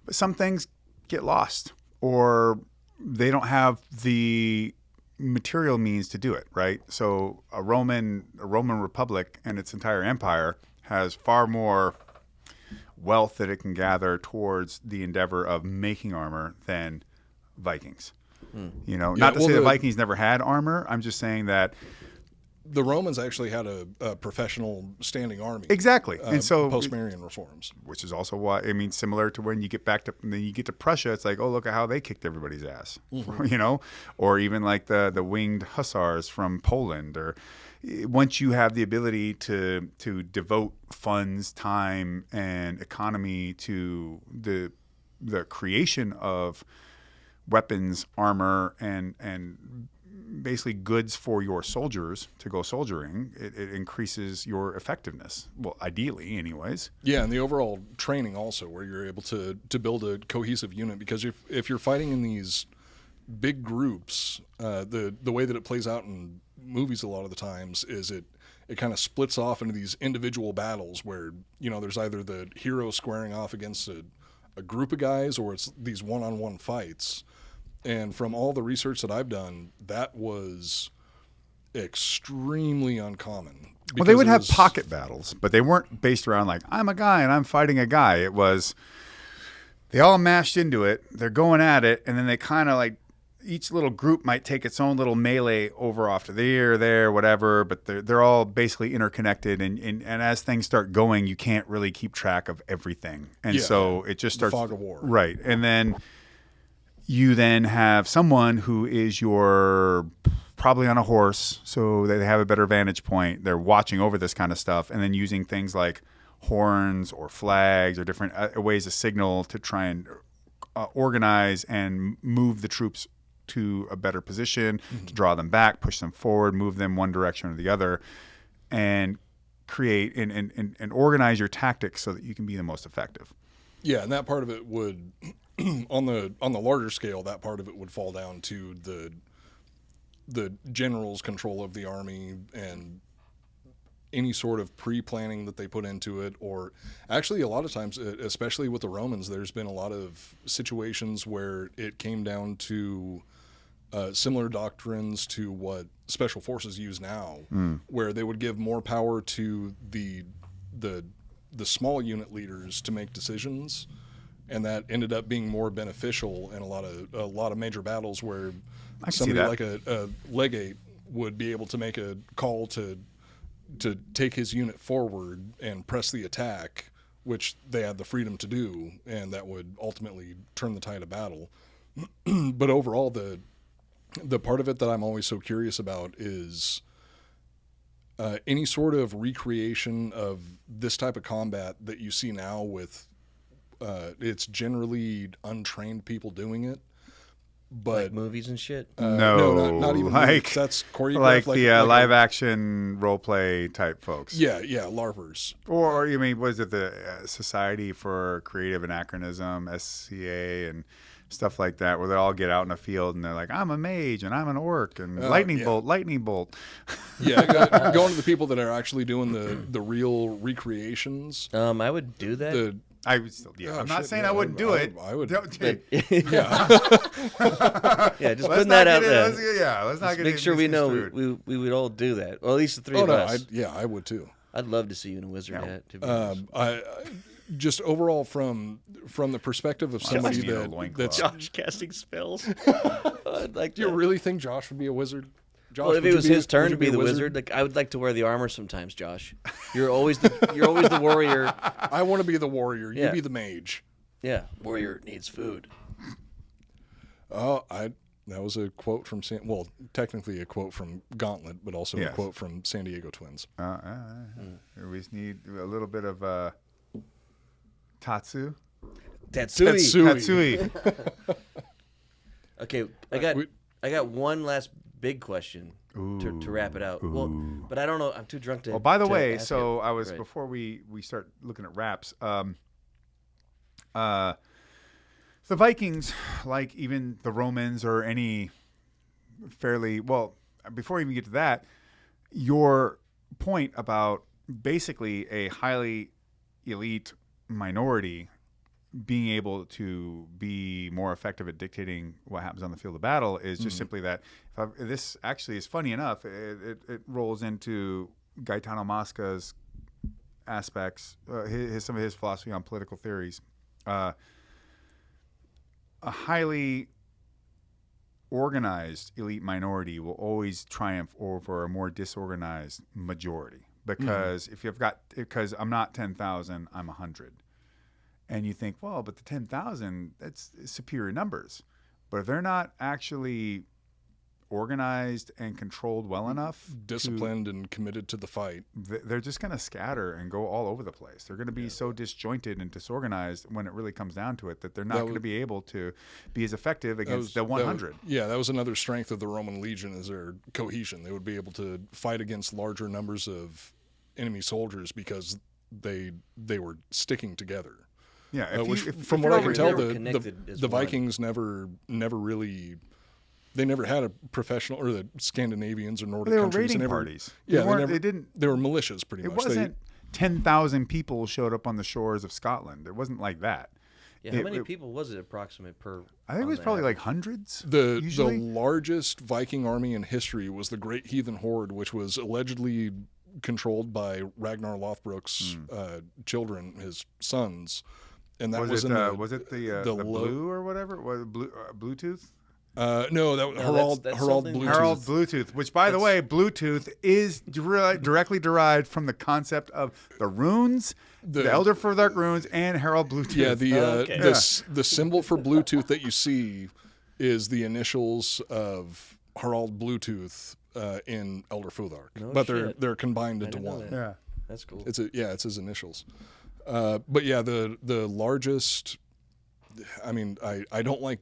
S4: But some things get lost, or they don't have the material means to do it, right? So a Roman Republic and its entire empire has far more wealth that it can gather towards the endeavor of making armor than Vikings. You know, not to say the Vikings never had armor. I'm just saying that
S1: the Romans actually had a professional standing army.
S4: exactly, and so
S1: post-Marian reforms.
S4: which is also why I mean, similar to when you get back to then you get to Prussia, it's like, oh, look at how they kicked everybody's ass, you know, or even like the winged hussars from Poland, or once you have the ability to devote funds, time, and economy to the creation of weapons, armor, and basically goods for your soldiers to go soldiering, it increases your effectiveness. Well, ideally, anyways.
S1: Yeah, and the overall training also, where you're able to build a cohesive unit, because if you're fighting in these big groups, the way that it plays out in movies a lot of the times is it kind of splits off into these individual battles where, you know, there's either the hero squaring off against a group of guys, or it's these one-on-one fights. And from all the research that I've done, that was extremely uncommon.
S4: Well, they would
S1: because it
S4: have
S1: was-
S4: pocket battles, but they weren't based around like, I'm a guy and I'm fighting a guy. It was, they all mashed into it, they're going at it, and then they kind of like, each little group might take its own little melee over off to there, whatever, but they're all basically interconnected, and as things start going, you can't really keep track of everything. And
S1: Yeah,
S4: so it just
S1: the
S4: starts...
S1: fog of war.
S4: Right. And then you then have someone who is your... probably on a horse, so they have a better vantage point. They're watching over this kind of stuff, and then using things like horns or flags or different ways to signal to try and organize and move the troops to a better position, to draw them back, push them forward, move them one direction or the other, and create and organize your tactics so that you can be the most effective.
S1: Yeah, and that part of it would, on the larger scale, that part of it would fall down to the general's control of the army and any sort of pre-planning that they put into it. Or actually, a lot of times, especially with the Romans, there's been a lot of situations where it came down to similar doctrines to what special forces use now, where they would give more power to the small unit leaders to make decisions, and that ended up being more beneficial in a lot of major battles where somebody like a legate would be able to make a call to take his unit forward and press the attack, which they had the freedom to do, and that would ultimately turn the tide of battle. But overall, the part of it that I'm always so curious about is any sort of recreation of this type of combat that you see now with it's generally untrained people doing it. But
S2: Like movies and shit.
S4: No,
S1: not even
S4: like
S1: movies. That's choreographed
S4: like the live action role play type folks.
S1: Yeah, LARPers.
S4: Or you mean, was it the Society for Creative Anachronism, SCA, and stuff like that, where they all get out in a field and they're like, I'm a mage and I'm an orc and lightning bolt.
S1: Yeah, going to the people that are actually doing the real recreations.
S2: I would do that.
S4: I would still, I'm not
S1: shit,
S4: saying
S1: yeah,
S4: I wouldn't do it.
S1: I would.
S2: yeah, just
S4: Let's
S2: putting
S4: not
S2: that out
S4: get
S2: there.
S4: let's not
S2: Just
S4: get
S2: make sure we know
S4: misconstrued.
S2: we would all do that. Well, at least the three
S1: Oh
S2: of
S1: no,
S2: us.
S1: I would too.
S2: I'd love to see you in a wizard hat. To be honest.
S1: I just overall from the perspective of somebody
S4: need a loincloth.
S1: that's.
S2: Josh casting spells. I'd like
S1: Do you
S2: that.
S1: really think Josh would be a wizard? Josh,
S2: Well, if
S1: would
S2: it
S1: you
S2: was his
S1: would
S2: turn
S1: you
S2: to be the wizard, like I would like to wear the armor sometimes, Josh. You're always the warrior.
S1: I want to be the warrior. You
S2: Yeah.
S1: be the mage.
S2: Yeah, warrior needs food.
S1: Oh, that was a quote from technically a quote from Gauntlet, but also a
S4: Yes.
S1: quote from San Diego Twins.
S4: We just need a little bit of Tatsu.
S2: Tatsui.
S4: Tatsui.
S2: Okay, I got one last big question to wrap it out. Well, but I don't know. I'm too drunk to.
S4: Well, by the
S2: to
S4: way,
S2: ask
S4: so
S2: it.
S4: I was
S2: Right.
S4: before we start looking at wraps. The Vikings, like even the Romans or any fairly well, before we even get to that, your point about basically a highly elite minority being able to be more effective at dictating what happens on the field of battle is just simply that. This actually is funny enough. It rolls into Gaetano Mosca's aspects, some of his philosophy on political theories. A highly organized elite minority will always triumph over a more disorganized majority because because I'm not 10,000, I'm 100. And you think, well, but the 10,000, that's superior numbers. But if they're not actually organized and controlled well enough,
S1: Disciplined and committed to the fight.
S4: they're just going to scatter and go all over the place. They're going to be so disjointed and disorganized when it really comes down to it that they're not going to be able to be as effective against the 100.
S1: That was another strength of the Roman legion is their cohesion. They would be able to fight against larger numbers of enemy soldiers because they were sticking together.
S4: Yeah,
S1: From what I can tell,
S2: They were
S1: the
S2: connected as
S1: the
S2: one.
S1: Vikings never really. They never had a professional, or the Scandinavians or Nordic
S4: They were
S1: countries.
S4: raiding
S1: They never,
S4: parties.
S1: Yeah,
S4: They didn't.
S1: They were militias, pretty
S4: It
S1: much.
S4: wasn't 10,000 people showed up on the shores of Scotland. It wasn't like that.
S2: Yeah, how many people was it approximate per?
S4: I think it
S2: on
S4: was
S2: the
S4: probably
S2: average?
S4: like hundreds.
S1: The
S4: usually.
S1: largest Viking army in history was the Great Heathen Horde, which was allegedly controlled by Ragnar Lothbrok's children, his sons, and that was
S4: the
S1: low-
S4: blue or whatever? Was it Bluetooth?
S1: No, that
S2: No,
S1: Harald
S2: that's
S1: Harald
S2: something-
S1: Bluetooth.
S4: Harald Bluetooth, which, by the way, Bluetooth is directly derived from the concept of the runes, the Elder for Dark runes, and Harald Bluetooth.
S1: Yeah,
S2: okay.
S1: the symbol for Bluetooth that you see is the initials of Harald Bluetooth in Elder Futhark,
S2: No
S1: but
S2: shit.
S1: they're combined into
S2: didn't know
S1: one.
S2: that.
S4: Yeah.
S2: That's cool.
S1: It's his initials. But yeah, the largest. I mean, I don't like.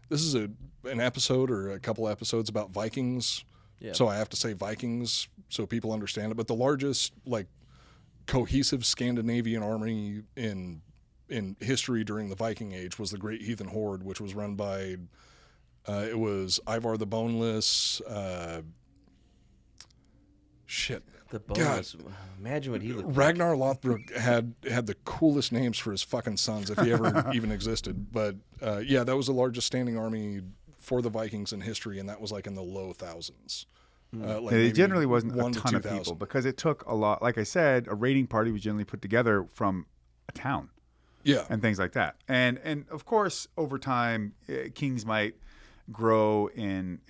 S1: This is an episode or a couple episodes about Vikings,
S2: Yeah.
S1: so I have to say Vikings so people understand it. But the largest cohesive Scandinavian army in history during the Viking Age was the Great Heathen Horde, which was run by it was Ivar the Boneless.
S2: The bonus. Imagine what he looked like.
S1: Ragnar Lothbrok had the coolest names for his fucking sons if he ever even existed. But yeah, that was the largest standing army for the Vikings in history, and that was like in the low thousands.
S4: It generally wasn't a
S1: 1 to
S4: ton of
S1: 2,000.
S4: people because it took a lot. Like I said, a raiding party was generally put together from a town.
S1: Yeah,
S4: And things like that. And of course, over time, kings might grow in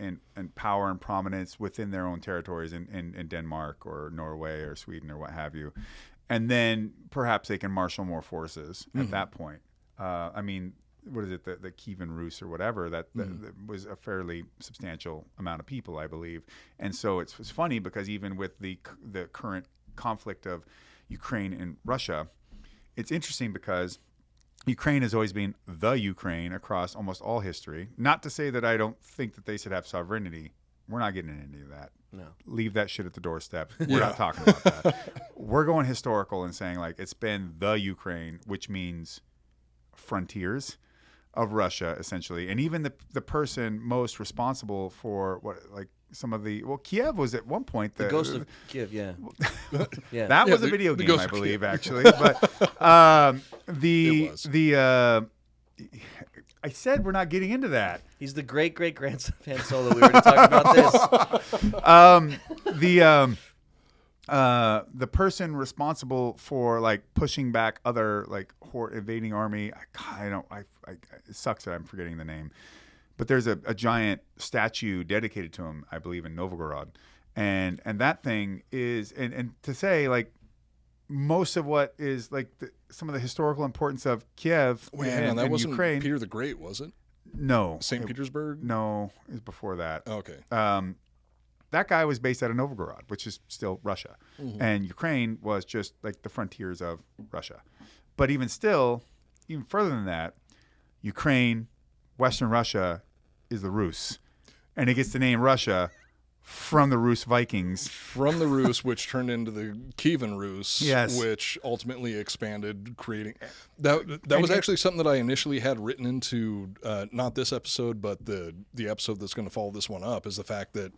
S4: power and prominence within their own territories in Denmark or Norway or Sweden or what have you. And then perhaps they can marshal more forces at that point. I mean, what is it, the Kievan Rus or whatever, that was a fairly substantial amount of people, I believe. And so it's funny because even with the current conflict of Ukraine and Russia, it's interesting because Ukraine has always been the Ukraine across almost all history. Not to say that I don't think that they should have sovereignty. We're not getting into any of that.
S2: No.
S4: Leave that shit at the doorstep. We're not talking about that. We're going historical and saying like it's been the Ukraine, which means frontiers of Russia essentially. And even the person most responsible for some of the Kiev was at one point
S2: The Ghost of Kiev, yeah. Yeah.
S4: that was a
S1: the-
S4: video
S1: the
S4: game,
S1: Ghost
S4: I
S1: of
S4: believe,
S1: Kiev.
S4: actually. But
S1: It was.
S4: I said we're not getting into that.
S2: He's the great grandson of Han Solo. We already talked about this.
S4: The person responsible for pushing back other invading army. It sucks that I'm forgetting the name. but there's a giant statue dedicated to him, I believe, in Novgorod, and that thing is and to say like most of what is like some of the historical importance of Kiev
S1: Wait, hang on, that
S4: and
S1: wasn't
S4: Ukraine.
S1: Peter the Great, was it?
S4: No,
S1: St. Petersburg?
S4: No, it was before that.
S1: Okay.
S4: That guy was based out of Novgorod, which is still Russia, and Ukraine was just like the frontiers of Russia. But even still, even further than that, Ukraine, Western Russia, is the Rus, and it gets the name Russia from the Rus Vikings.
S1: From the Rus, which turned into the Kievan Rus,
S4: Yes.
S1: which ultimately expanded, creating that was actually something that I initially had written into not this episode, but the episode that's going to follow this one up, is the fact that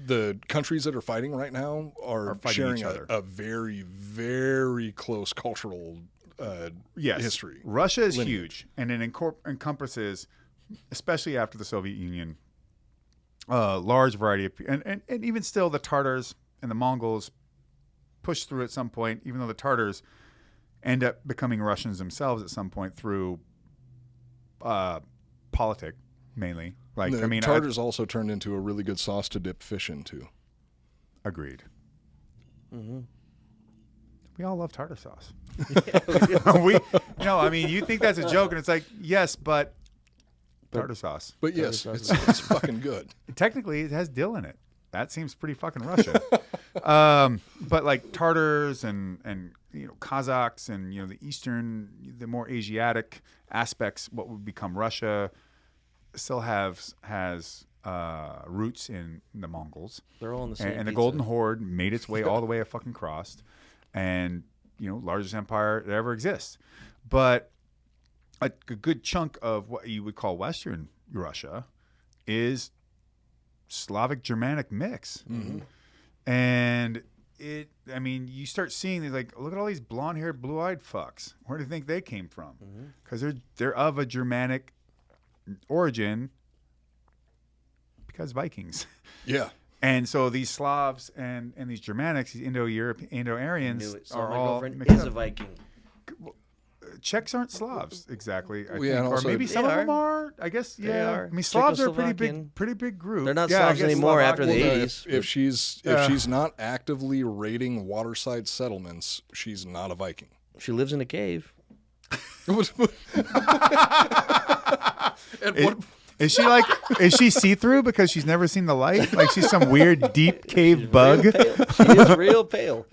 S1: the countries that are fighting right now are
S4: fighting
S1: sharing
S4: each other.
S1: a very, very close cultural history.
S4: Russia is
S1: lineage.
S4: huge, and it encompasses, especially after the Soviet Union, large variety of and even still the Tartars and the Mongols push through at some point, even though the Tartars end up becoming Russians themselves at some point through politic mainly. Like
S1: The
S4: I mean,
S1: Tartars also turned into a really good sauce to dip fish into.
S4: agreed.
S2: Mm-hmm.
S4: We all love tartar sauce. I mean, you think that's a joke, and it's like, yes, but tartar sauce.
S1: But yes, it's fucking good.
S4: Technically, it has dill in it. That seems pretty fucking Russia. But like Tartars and Kazakhs and the Eastern, the more Asiatic aspects, what would become Russia, still has roots in the Mongols.
S2: They're all in the same.
S4: And the
S2: pizza.
S4: Golden Horde made its way all the way fucking across, and largest empire that ever exists. But a good chunk of what you would call Western Russia is Slavic Germanic mix, and you start seeing these, like, look at all these blonde-haired, blue-eyed fucks. Where do you think they came from? Because they're of a Germanic origin, because Vikings.
S1: Yeah.
S4: And so these Slavs and these Germanics, these Indo-Aryans
S2: So
S4: are
S2: my
S4: all
S2: girlfriend
S4: mixed
S2: is
S4: up.
S2: a Viking.
S4: Czechs aren't Slavs exactly. I
S1: Yeah,
S4: think.
S1: and
S4: Or
S1: also-
S4: maybe
S2: They
S4: some of
S2: are.
S4: them are. I guess.
S2: They
S4: Yeah.
S2: are.
S4: I mean, Slavs are a
S2: Czechoslovakian.
S4: pretty big group.
S2: They're not
S4: Yeah, I
S2: Slavs
S4: guess
S2: anymore after the
S4: Slovakia-
S2: 80s.
S1: If she's not actively raiding waterside settlements, she's not a Viking.
S2: She lives in a cave.
S1: And what,
S4: Is she see-through because she's never seen the light? Like she's some weird deep cave bug?
S2: Real pale. She is real pale.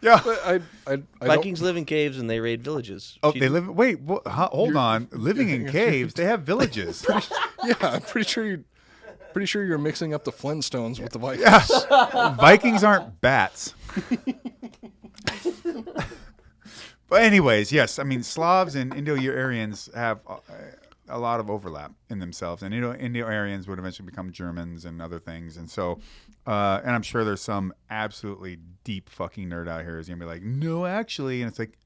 S4: Yeah.
S1: I don't,
S2: Vikings live in caves and they raid villages.
S4: Oh,
S2: She-
S4: they live. Wait, hold on. Living in caves, they have villages.
S1: yeah, I'm pretty sure you're mixing up the Flintstones with the Vikings.
S4: Vikings aren't bats. But anyways, yes, I mean Slavs and Indo-Aryans have a lot of overlap in themselves, and Indo-Aryans would eventually become Germans and other things, and so, and I'm sure there's some absolutely deep fucking nerd out here who's gonna be like, no, actually, and it's like,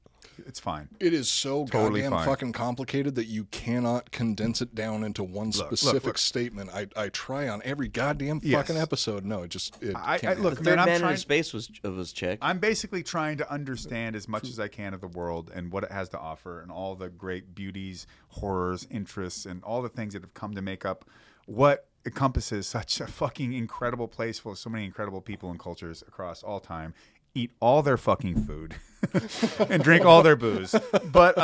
S4: it's fine.
S1: It is so
S4: Totally
S1: goddamn
S4: fine.
S1: fucking complicated that you cannot condense it down into one specific
S4: look.
S1: statement. I try on every goddamn
S4: Yes.
S1: fucking episode. No, it
S4: I
S1: can't
S4: look,
S2: The
S4: man,
S2: third
S4: I'm
S2: man
S4: trying.
S2: in space was Czech.
S4: I'm basically trying to understand as much as I can of the world and what it has to offer and all the great beauties, horrors, interests, and all the things that have come to make up what encompasses such a fucking incredible place full of so many incredible people and cultures across all time. Eat all their fucking food and drink all their booze. But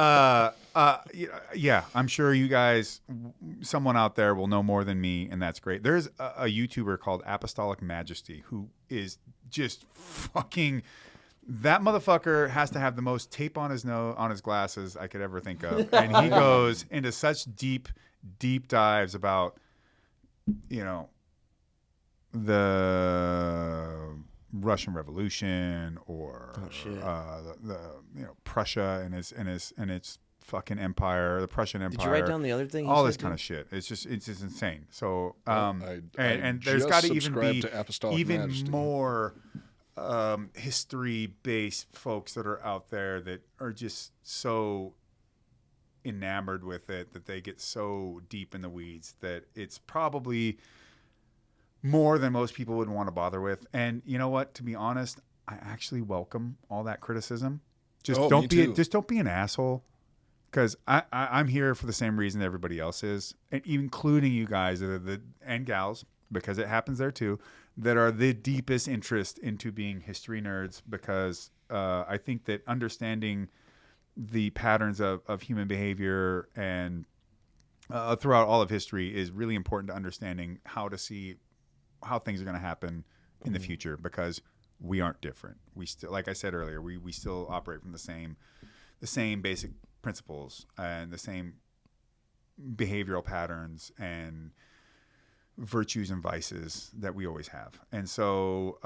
S4: yeah, I'm sure you guys, someone out there will know more than me, and that's great. There's a YouTuber called Apostolic Majesty who is just fucking. That motherfucker has to have the most tape on his nose, on his glasses I could ever think of, and he goes into such deep dives about, the Russian Revolution or the Prussia and its fucking empire, the Prussian Empire.
S2: Did you write down the other thing?
S4: all this kind of shit? It's just insane. So
S1: I
S4: and there's
S1: just
S4: got to even
S1: subscribe
S4: be
S1: to Apostolic
S4: even
S1: Majesty.
S4: more history based folks that are out there that are just so enamored with it that they get so deep in the weeds that it's probably more than most people would want to bother with. And you know what? To be honest, I actually welcome all that criticism. Just
S1: Oh,
S4: don't
S1: me
S4: be
S1: too.
S4: just don't be an asshole. because I'm here for the same reason everybody else is, and including you guys and gals, because it happens there too, that are the deepest interest into being history nerds, because I think that understanding the patterns of human behavior and throughout all of history is really important to understanding how to see how things are going to happen in the future, because we aren't different. We still, like I said earlier, we still operate from the same basic principles and the same behavioral patterns and virtues and vices that we always have. And so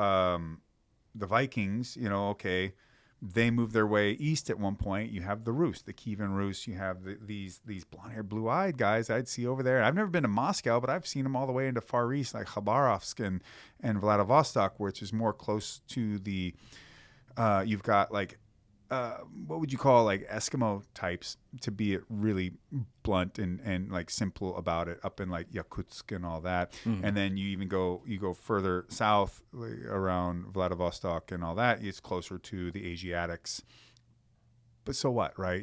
S4: the Vikings, okay, they moved their way east at one point. You have the Rus, the Kievan Rus. You have these blonde-haired, blue-eyed guys I'd see over there. I've never been to Moscow, but I've seen them all the way into Far East, like Khabarovsk and Vladivostok, which is more close to the. You've got like, what would you call like Eskimo types, to be really blunt and like simple about it, up in like Yakutsk and all that. And then you go further south, like, around Vladivostok and all that. It's closer to the Asiatics. But so what, right?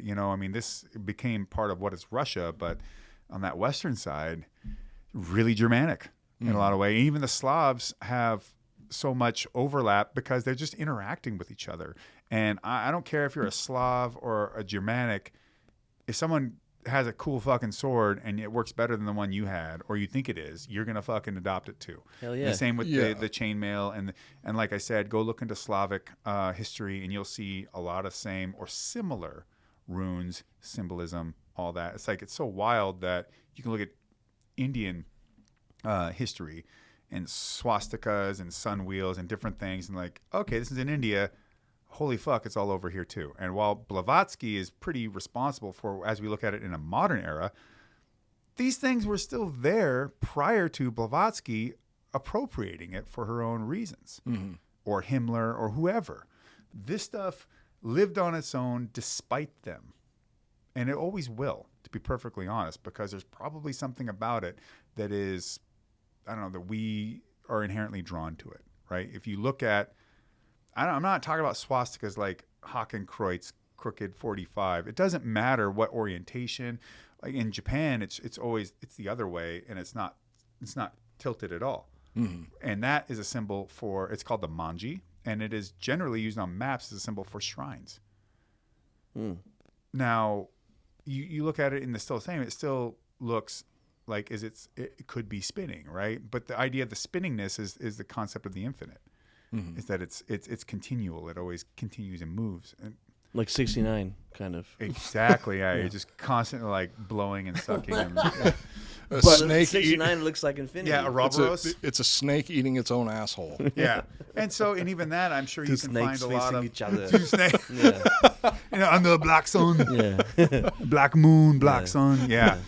S4: This became part of what is Russia, but on that western side, really Germanic in a lot of ways. Even the Slavs have so much overlap because they're just interacting with each other. And I don't care if you're a Slav or a Germanic, if someone has a cool fucking sword and it works better than the one you had, or you think it is, you're gonna fucking adopt it too.
S2: Hell yeah.
S4: The same with the chainmail and like I said, go look into Slavic history and you'll see a lot of same or similar runes, symbolism, all that. It's so wild that you can look at Indian history and swastikas and sun wheels and different things and like, okay, this is in India. Holy fuck, it's all over here too. And while Blavatsky is pretty responsible for, as we look at it in a modern era, these things were still there prior to Blavatsky appropriating it for her own reasons, or Himmler or whoever. This stuff lived on its own despite them. And it always will, to be perfectly honest, because there's probably something about it that is, I don't know, that we are inherently drawn to it, right? If you look at, I'm not talking about swastikas like Hakenkreuz, crooked 45. It doesn't matter what orientation. Like in Japan, it's the other way, and it's not tilted at all. And that is a symbol for, it's called the manji, and it is generally used on maps as a symbol for shrines. Now, you look at it in the still same, it still looks like it could be spinning, right? But the idea of the spinningness is the concept of the infinite. Is that it's continual. It always continues and moves. And
S2: Like 69, kind of.
S4: exactly. Yeah, you're just constantly like blowing and sucking. And,
S1: A
S2: But
S1: snake
S2: 69 looks like infinity.
S4: yeah, a Ouroboros.
S1: it's a snake eating its own asshole.
S4: Yeah, and even that, I'm sure
S2: Two
S4: you can
S2: snakes
S4: find a lot
S2: facing
S4: of
S2: each other.
S4: two snakes.
S2: Yeah.
S4: Under the black sun,
S2: Yeah.
S4: black moon, black sun. Yeah.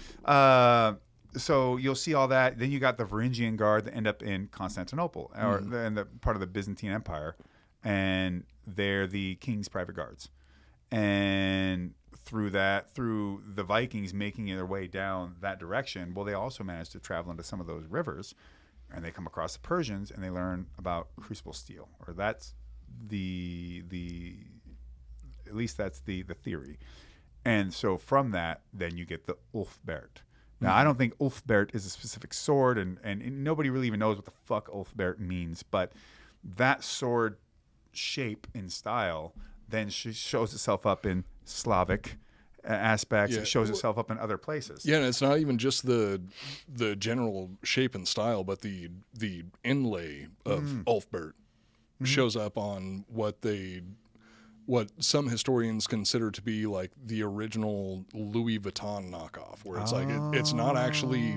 S4: So you'll see all that. Then you got the Varangian Guard that end up in Constantinople, or in the part of the Byzantine Empire, and they're the king's private guards. And through the Vikings making their way down that direction, well, they also managed to travel into some of those rivers, and they come across the Persians, and they learn about crucible steel, or that's at least that's the theory. And so from that, then you get the Ulfbert. Now, I don't think Ulfbert is a specific sword, and nobody really even knows what the fuck Ulfbert means, but that sword shape and style then shows itself up in Slavic aspects.
S1: Yeah.
S4: It shows itself up in other places.
S1: Yeah, and it's not even just the general shape and style, but the inlay of Ulfbert shows up on what some historians consider to be like the original Louis Vuitton knockoff, where it's like it's not actually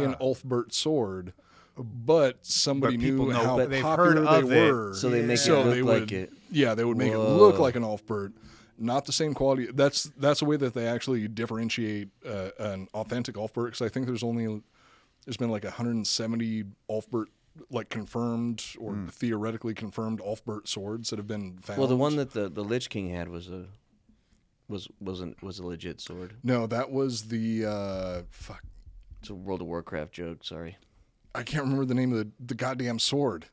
S1: an Ulfbert sword, but somebody
S4: people
S1: knew
S4: know
S1: how
S4: that they've
S1: popular
S4: heard of
S1: they
S4: it.
S1: were,
S2: So they make
S1: so
S2: it
S1: they
S2: look
S1: would,
S2: like it.
S1: Yeah, they would make it look like an Ulfbert. Not the same quality. That's a way that they actually differentiate an authentic Ulfbert, because I think there's been like 170 Ulfbert like confirmed or theoretically confirmed Ulfbert swords that have been found.
S2: Well, the one that the Lich King had was a legit sword.
S1: No, that was the fuck.
S2: It's a World of Warcraft joke. Sorry.
S1: I can't remember the name of the goddamn sword.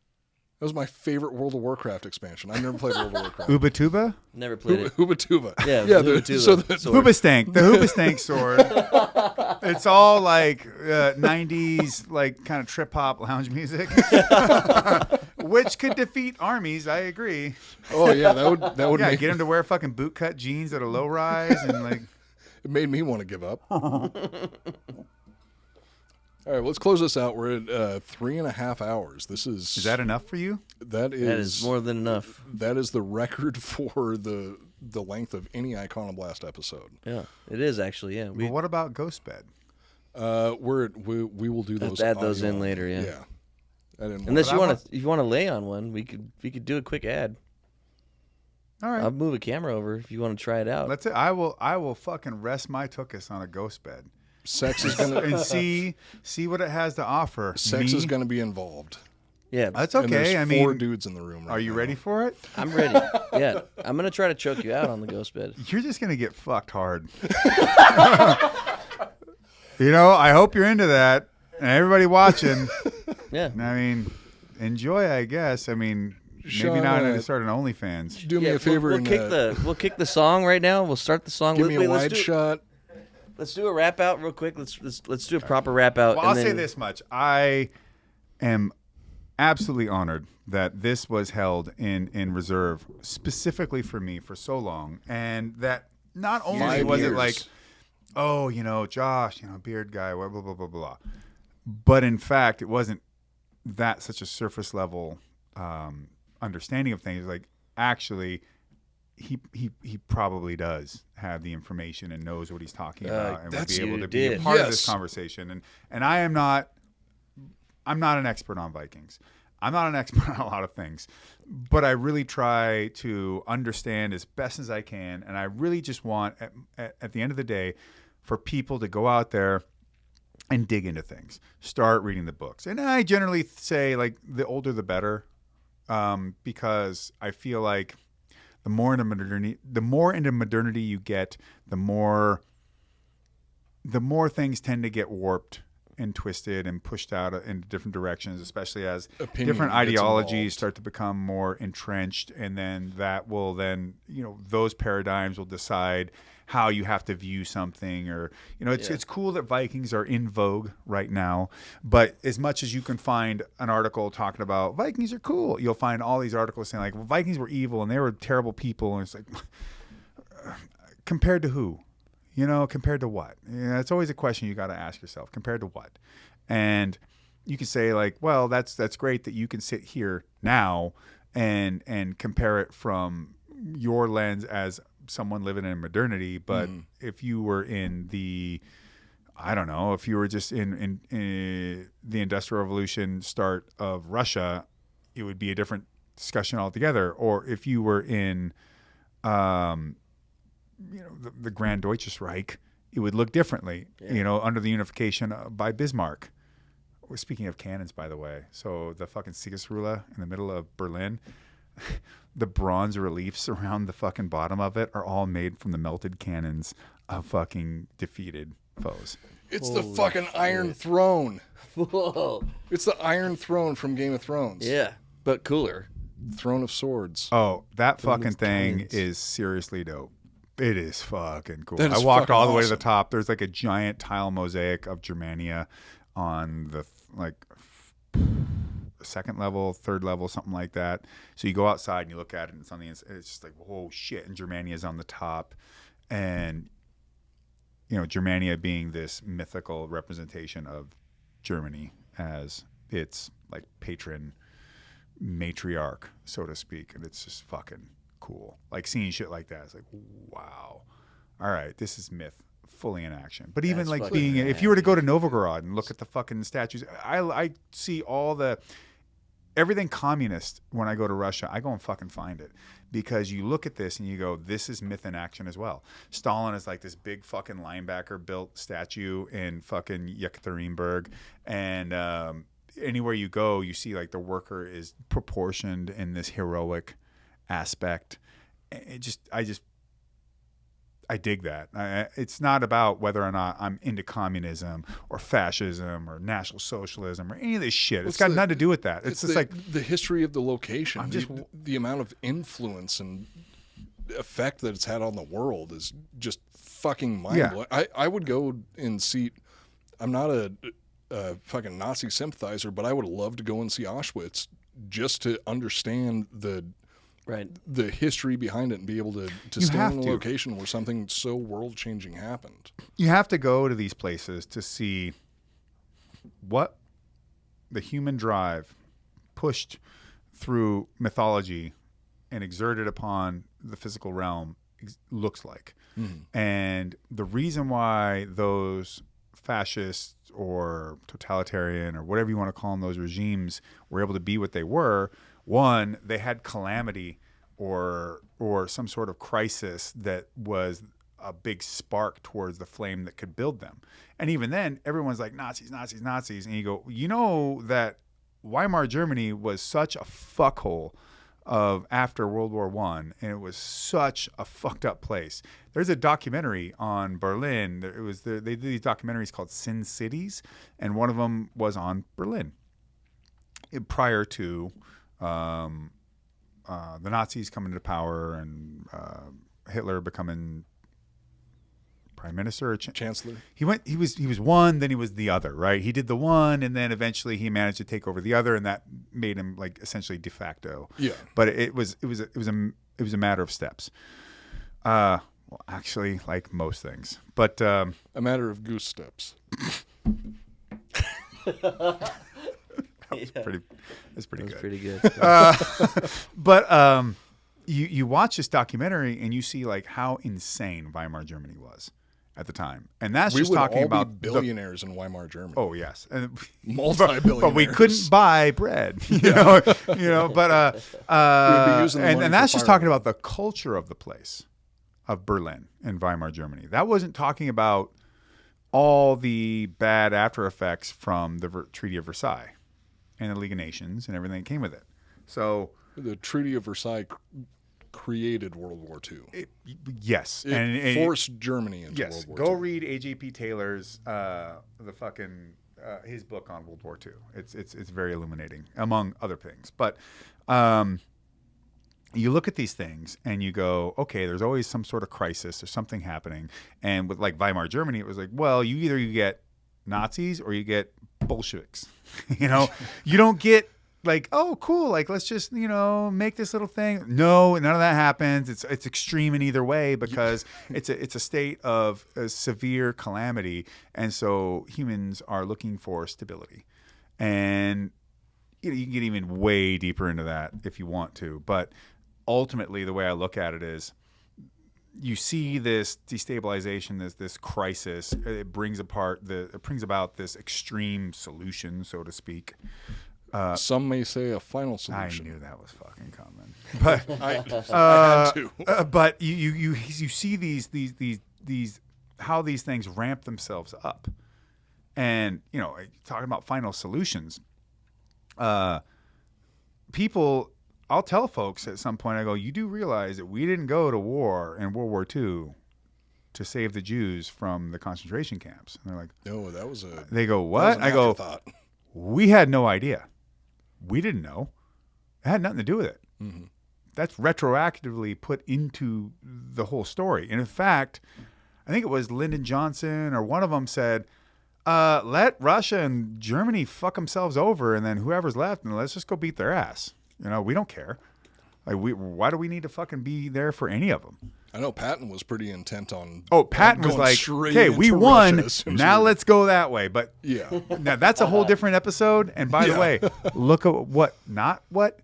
S1: That was my favorite World of Warcraft expansion. I never played World of Warcraft.
S4: Ubatuba?
S2: Never played it.
S1: Ubatuba.
S2: Yeah,
S1: So the,
S2: sword.
S4: Hoobastank. The Hoobastank sword. It's all like 90s, like kind of trip hop lounge music, which could defeat armies. I agree.
S1: oh yeah, that would
S4: Yeah,
S1: make
S4: get him to wear fucking bootcut jeans at a low rise and like.
S1: it made me want to give up. All right, let's close this out. We're at 3.5 hours.
S4: Is that enough for you?
S1: That
S2: That is more than enough.
S1: That is the record for the length of any Iconoblast episode.
S2: Yeah, it is actually. Yeah,
S4: But what about Ghost Bed?
S1: We will do those.
S2: add those in
S1: audio-
S2: later. Yeah.
S1: Yeah. I didn't.
S2: Unless
S4: But
S2: you
S4: I
S2: want to, if you want to lay on one, we could do a quick ad.
S4: All right.
S2: I'll move a camera over if you want to try it out.
S4: Let's. I will fucking rest my tuchus on a Ghost Bed
S1: sex is gonna
S4: and see what it has to offer.
S1: sex
S4: Me?
S1: is gonna be involved.
S2: Yeah,
S4: That's
S1: And
S4: okay.
S1: there's
S4: I
S1: 4
S4: mean,
S1: dudes in the room. Right
S4: are you
S1: now.
S4: ready for it?
S2: I'm ready. Yeah, I'm gonna try to choke you out on the ghost bed.
S4: You're just gonna get fucked hard. I hope you're into that. And everybody watching,
S2: Yeah,
S4: I mean, enjoy. I guess. I mean,
S1: Sean,
S4: maybe not to start an OnlyFans.
S1: Do me
S2: yeah.
S1: a favor
S2: We'll
S1: and
S2: we'll kick the song right now. We'll start the song.
S1: give me a
S2: Wait,
S1: wide shot.
S2: Let's do a wrap out real quick. Let's do a proper wrap out.
S4: Well,
S2: and
S4: I'll
S2: then,
S4: say this much: I am absolutely honored that this was held in reserve specifically for me for so long, and that not only
S1: 5
S4: was
S1: years.
S4: it like, oh, Josh, beard guy, blah blah blah blah blah, but in fact, it wasn't that such a surface level understanding of things. Like, actually, he probably does have the information and knows what he's talking about, and would
S1: that's-
S4: be able
S2: you
S4: to be a
S2: did.
S4: part of this
S1: Yes.
S4: conversation. And I'm not an expert on Vikings. I'm not an expert on a lot of things, but I really try to understand as best as I can. And I really just want, at the end of the day, for people to go out there and dig into things, start reading the books. And I generally say, like, the older the better, because I feel like the more into modernity you get, the more things tend to get warped and twisted and pushed out in different directions, especially as
S1: Opinion
S4: different
S1: gets
S4: ideologies
S1: involved.
S4: start to become more entrenched, and then that will those paradigms will decide how you have to view something. Or it's cool that Vikings are in vogue right now, but as much as you can find an article talking about Vikings are cool, you'll find all these articles saying like, well, Vikings were evil and they were terrible people, and it's like, compared to who? Compared to what? It's always a question you got to ask yourself. Compared to what? And you can say like, well, that's great that you can sit here now and compare it from your lens as someone living in modernity. But if you were in if you were just in the Industrial Revolution start of Russia, it would be a different discussion altogether. Or if you were in the Grand Deutsches Reich, it would look differently, under the unification by Bismarck. We're speaking of cannons, by the way. So the fucking Siegessäule in the middle of Berlin, the bronze reliefs around the fucking bottom of it are all made from the melted cannons of fucking defeated foes.
S1: It's the fucking Iron Throne.
S2: Whoa.
S1: It's the Iron Throne from Game of Thrones.
S2: Yeah, but cooler.
S1: Throne of Swords.
S4: Oh, that fucking
S1: of
S4: thing
S1: cannons.
S4: is seriously dope. It is fucking cool.
S1: That
S4: I
S1: is
S4: walked
S1: fucking
S4: all the way to
S1: awesome.
S4: the top. There's like a giant tile mosaic of Germania on the second level, third level, something like that. So you go outside and you look at it, and it's on the inside. It's just like, whoa, shit! And Germania is on the top, and Germania being this mythical representation of Germany as its like patron matriarch, so to speak, and it's just fucking cool. Like seeing shit like that, it's like, wow, all right, this is myth fully in action. But even
S2: That's
S4: like
S2: fucking
S4: being, if you were to go to Novgorod and look at the fucking statues, I see everything communist. When I go to Russia, I go and fucking find it, because you look at this and you go, this is myth in action as well. Stalin is like this big fucking linebacker built statue in fucking Yekaterinburg, and anywhere you go, you see like the worker is proportioned in this heroic aspect. I I dig that. It's not about whether or not I'm into communism or fascism or National Socialism or any of this shit. It's got nothing to do with that. It's just
S1: the,
S4: like
S1: the history of the location. The amount of influence and effect that it's had on the world is just fucking mind-blowing. I would go and see. I'm not a fucking Nazi sympathizer, but I would love to go and see Auschwitz just to understand the history behind it and be able to stand in a location where something so world-changing happened.
S4: You have to go to these places to see what the human drive pushed through mythology and exerted upon the physical realm looks like. Mm-hmm. And the reason why those fascists or totalitarian or whatever you want to call them, those regimes were able to be what they were, one, they had calamity or some sort of crisis that was a big spark towards the flame that could build them. And even then, everyone's like, Nazis, Nazis, Nazis. And you go, you know that Weimar Germany was such a fuckhole of after World War I, and it was such a fucked up place. There's a documentary on Berlin. They did these documentaries called Sin Cities, and one of them was on Berlin prior to the Nazis coming to power and Hitler becoming prime minister or
S1: chancellor.
S4: He was one, then he was the other, right? He did the one, and then eventually he managed to take over the other, and that made him like essentially de facto.
S1: Yeah.
S4: But it was a matter of steps. Well, actually, like most things, but
S1: a matter of goose steps.
S4: That's pretty good.
S2: Pretty good.
S4: But you watch this documentary and you see like how insane Weimar Germany was at the time, and that's just talking about
S1: billionaires in Weimar Germany.
S4: Oh yes, and
S1: multi-billionaires.
S4: But we couldn't buy bread, you know. But and that's just talking about the culture of the place, of Berlin and Weimar Germany. That wasn't talking about all the bad after effects from the Treaty of Versailles and the League of Nations and everything that came with it. So
S1: the Treaty of Versailles created World War II.
S4: Yes.
S1: It forced Germany into
S4: Yes.
S1: World War
S4: Go
S1: II.
S4: read A.J.P. Taylor's his book on World War II. It's very illuminating, among other things. But you look at these things and you go, okay, there's always some sort of crisis or something happening. And with like Weimar Germany, it was like, well, you get Nazis or you get Bolsheviks. You know, you don't get like, oh, cool, like let's just, make this little thing. No, none of that happens. It's extreme in either way because it's a state of a severe calamity, and so humans are looking for stability. And you can get even way deeper into that if you want to, but ultimately the way I look at it is you see this destabilization, this crisis. It brings about this extreme solution, so to speak.
S1: Some may say a final solution.
S4: I knew that was fucking coming, but
S1: I had to.
S4: But you see these how these things ramp themselves up, and talking about final solutions. People, I'll tell folks at some point. I go, you do realize that we didn't go to war in World War II to save the Jews from the concentration camps. And they're like,
S1: no, that was a.
S4: They go, what? I go, we had no idea. We didn't know. It had nothing to do with it. Mm-hmm. That's retroactively put into the whole story. And in fact, I think it was Lyndon Johnson or one of them said, let Russia and Germany fuck themselves over, and then whoever's left, and let's just go beat their ass. We don't care. Like, why do we need to fucking be there for any of them?
S1: I know Patton was pretty intent on.
S4: Oh, Patton was like, "Okay, we won. Now let's go that way." But
S1: yeah,
S4: now that's a whole different episode. And by the way, look at not what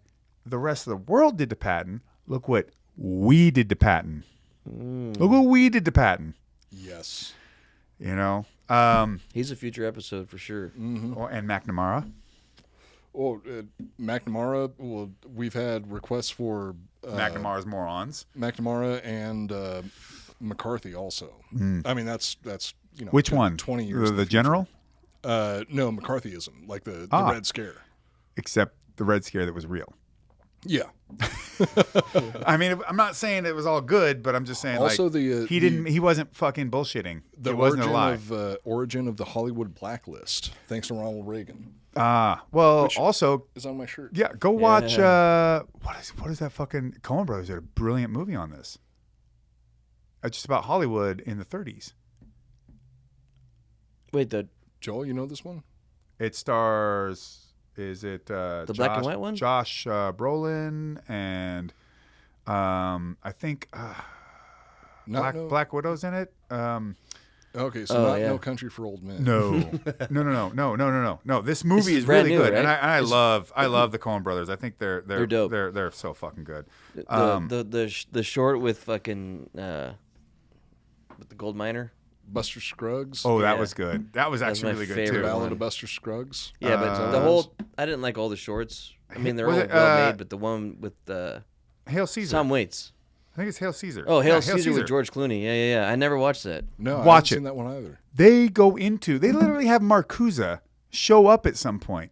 S4: the rest of the world did to Patton. Look what we did to Patton. Look what we did to Patton.
S1: Yes,
S2: he's a future episode for sure.
S1: Mm-hmm.
S4: And McNamara.
S1: Oh, McNamara. Well, we've had requests for
S4: McNamara's morons.
S1: McNamara and McCarthy also. I mean, that's
S4: which one?
S1: 20 years.
S4: The general?
S1: No, McCarthyism, like the Red Scare.
S4: Except the Red Scare that was real.
S1: Yeah.
S4: I mean, I'm not saying it was all good, but I'm just saying
S1: Also,
S4: like he wasn't fucking bullshitting.
S1: The
S4: it wasn't a lie.
S1: origin of the Hollywood blacklist, thanks to Ronald Reagan,
S4: Well, also
S1: is on my shirt.
S4: yeah, go watch what is that fucking Coen Brothers did a brilliant movie on this. It's just about Hollywood in the 30s.
S2: Wait, the
S1: Joel, you know this one?
S4: It stars the
S2: black and white one?
S4: Josh Brolin and I think Black Widow's in it.
S1: Okay, so No Country for Old Men.
S4: No. This movie is
S2: brand
S4: really
S2: new,
S4: good,
S2: right?
S4: and I love the Coen Brothers. I think they're
S2: dope.
S4: They're so fucking good.
S2: the short with fucking with the gold miner.
S1: Buster Scruggs.
S4: Oh, that
S2: Yeah.
S4: was good. That was actually
S2: my
S4: really good
S2: favorite
S4: too.
S1: Ballad
S2: one.
S1: of Buster Scruggs.
S2: Yeah, but the whole I didn't like all the shorts. I mean, they're all
S4: Was it,
S2: well made, but the one with
S4: Hail Caesar.
S2: Tom Waits.
S4: I think it's Hail Caesar.
S2: Oh, Hail
S4: Yeah,
S2: Caesar with George Clooney. Yeah. I never watched that.
S1: No, I
S4: Watch
S1: haven't
S4: it.
S1: seen that one either.
S4: They literally have Marcuse show up at some point.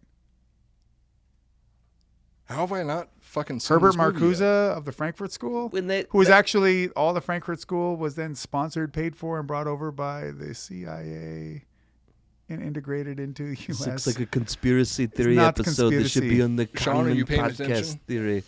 S1: How have I not fucking seen
S4: Herbert
S1: this movie
S4: Marcuse
S1: yet?
S4: of the Frankfurt School,
S2: When they
S4: who was actually all the Frankfurt School was then sponsored, paid for, and brought over by the CIA and integrated into the U.S.
S2: looks like a conspiracy theory
S4: not
S2: episode that should be
S4: conspiracy.
S2: on the
S1: Sean, are
S2: Common
S1: you paying
S2: Podcast
S1: attention?
S2: Theory.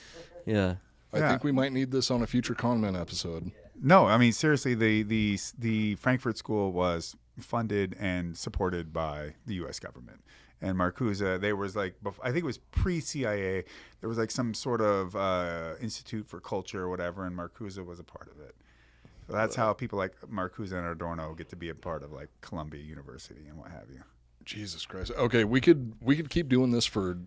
S2: Yeah.
S1: I
S4: Yeah.
S1: think we might need this on a future Conman episode.
S4: No, I mean seriously, the Frankfurt School was funded and supported by the U.S. government. And Marcuse, there was like, I think it was pre-CIA, there was like some sort of Institute for Culture or whatever, and Marcuse was a part of it. So that's how people like Marcuse and Adorno get to be a part of like Columbia University and what have you.
S1: Jesus Christ. Okay, we could keep doing this for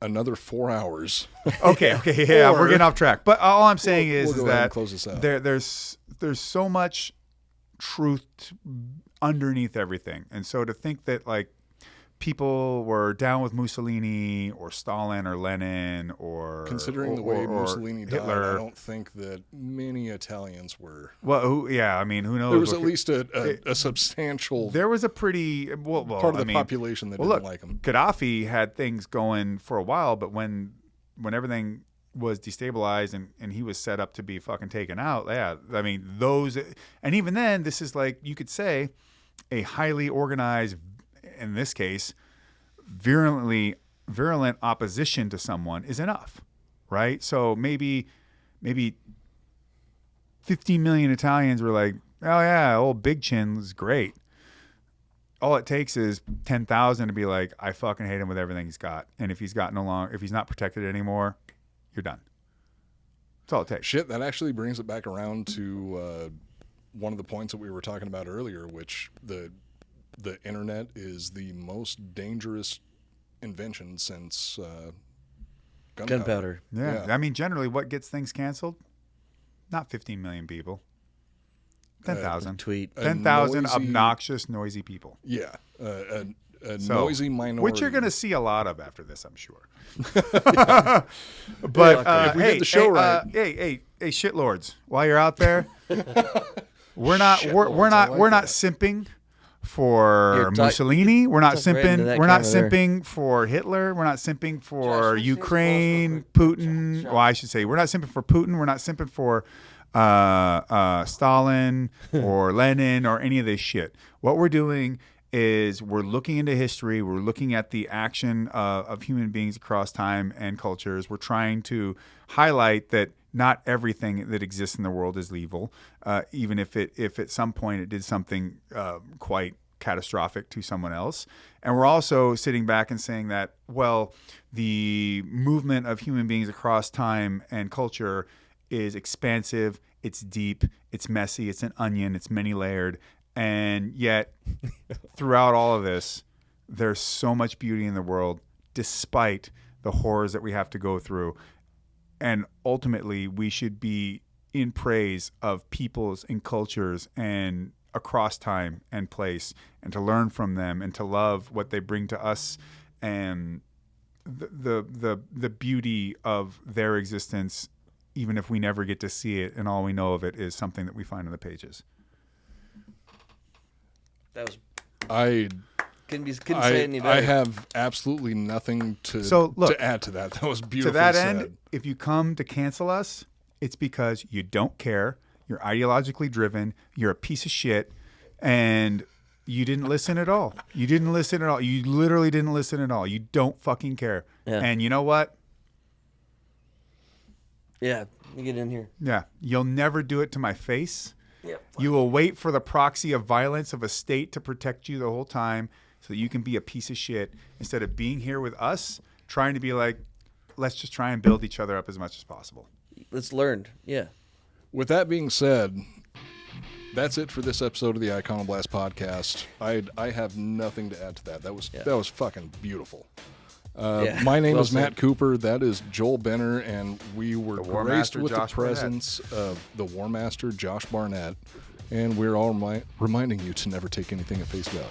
S1: another 4 hours.
S4: Okay, yeah,
S1: Or-
S4: we're getting off track. But all I'm saying
S1: We'll
S4: is
S1: go ahead and
S4: that
S1: close this out.
S4: there's so much truth underneath everything, and so to think that like people were down with Mussolini or Stalin or Lenin or
S1: Considering the way
S4: or
S1: Mussolini died,
S4: Hitler,
S1: I don't think that many Italians were.
S4: well, who knows?
S1: There was at
S4: Okay,
S1: least a substantial
S4: there was a pretty well
S1: part of
S4: I
S1: the
S4: mean,
S1: population that
S4: well,
S1: didn't
S4: look,
S1: like him.
S4: Gaddafi had things going for a while, but when everything was destabilized and he was set up to be fucking taken out, yeah, I mean those, and even then, this is like you could say a highly organized, in this case, virulent opposition to someone is enough, right? So maybe 15 million Italians were like, oh yeah, old Big Chin is great. All it takes is 10,000 to be like, I fucking hate him with everything he's got. And if he's not protected anymore, you're done. That's all it takes.
S1: Shit, that actually brings it back around to one of the points that we were talking about earlier, which the internet is the most dangerous invention since
S2: Gunpowder.
S4: Yeah.
S1: Yeah.
S4: I mean, generally, what gets things canceled? Not 15 million people. 10,000.
S2: Tweet.
S4: 10,000
S1: noisy-
S4: obnoxious, noisy people.
S1: Yeah, a
S4: So,
S1: noisy minority.
S4: which you're going to see a lot of after this, I'm sure. But
S1: if we did the show right.
S4: hey, shitlords! While you're out there, we're not simping for
S2: You're
S4: Mussolini. We're not
S2: talk right into
S4: simping.
S2: that
S4: We're not
S2: camera there.
S4: simping for Hitler. We're not simping for
S5: Josh,
S4: Ukraine,
S5: real
S4: Putin. Well, I should say we're not simping for Putin. We're not simping for Stalin or Lenin or any of this shit. What we're doing is we're looking into history. We're looking at the action of human beings across time and cultures. We're trying to highlight that not everything that exists in the world is evil, even if at some point it did something quite catastrophic to someone else. And we're also sitting back and saying that, well, the movement of human beings across time and culture is expansive, it's deep, it's messy, it's an onion, it's many layered. And yet, throughout all of this, there's so much beauty in the world, despite the horrors that we have to go through. And ultimately, we should be in praise of peoples and cultures and across time and place, and to learn from them and to love what they bring to us, and the beauty of their existence, even if we never get to see it, and all we know of it is something that we find in the pages.
S2: That was
S1: I
S2: Couldn't say it any better.
S1: I have absolutely nothing to
S4: So, look,
S1: to add to that. That was
S4: To
S1: beautifully
S4: that
S1: said.
S4: end, if you come to cancel us, it's because you don't care, you're ideologically driven, you're a piece of shit, and you didn't listen at all. You didn't listen at all. You literally didn't listen at all. You don't fucking care.
S2: Yeah.
S4: And you know what?
S2: Yeah, let me get in here.
S4: Yeah, you'll never do it to my face.
S2: Yep.
S4: You will wait for the proxy of violence of a state to protect you the whole time so that you can be a piece of shit instead of being here with us, trying to be like, let's just try and build each other up as much as possible.
S2: Let's learn. Yeah.
S1: With that being said, that's it for this episode of the Iconoblast podcast. I have nothing to add to that. That was fucking beautiful.
S2: Yeah.
S1: My name
S2: Well
S1: is Matt
S2: said.
S1: Cooper. That is Joel Benner, and we were
S4: The
S1: graced
S4: WARMASTER
S1: with
S4: Josh
S1: the presence of the WARMASTER Josh Barnett, and we're all reminding you to never take anything at face value.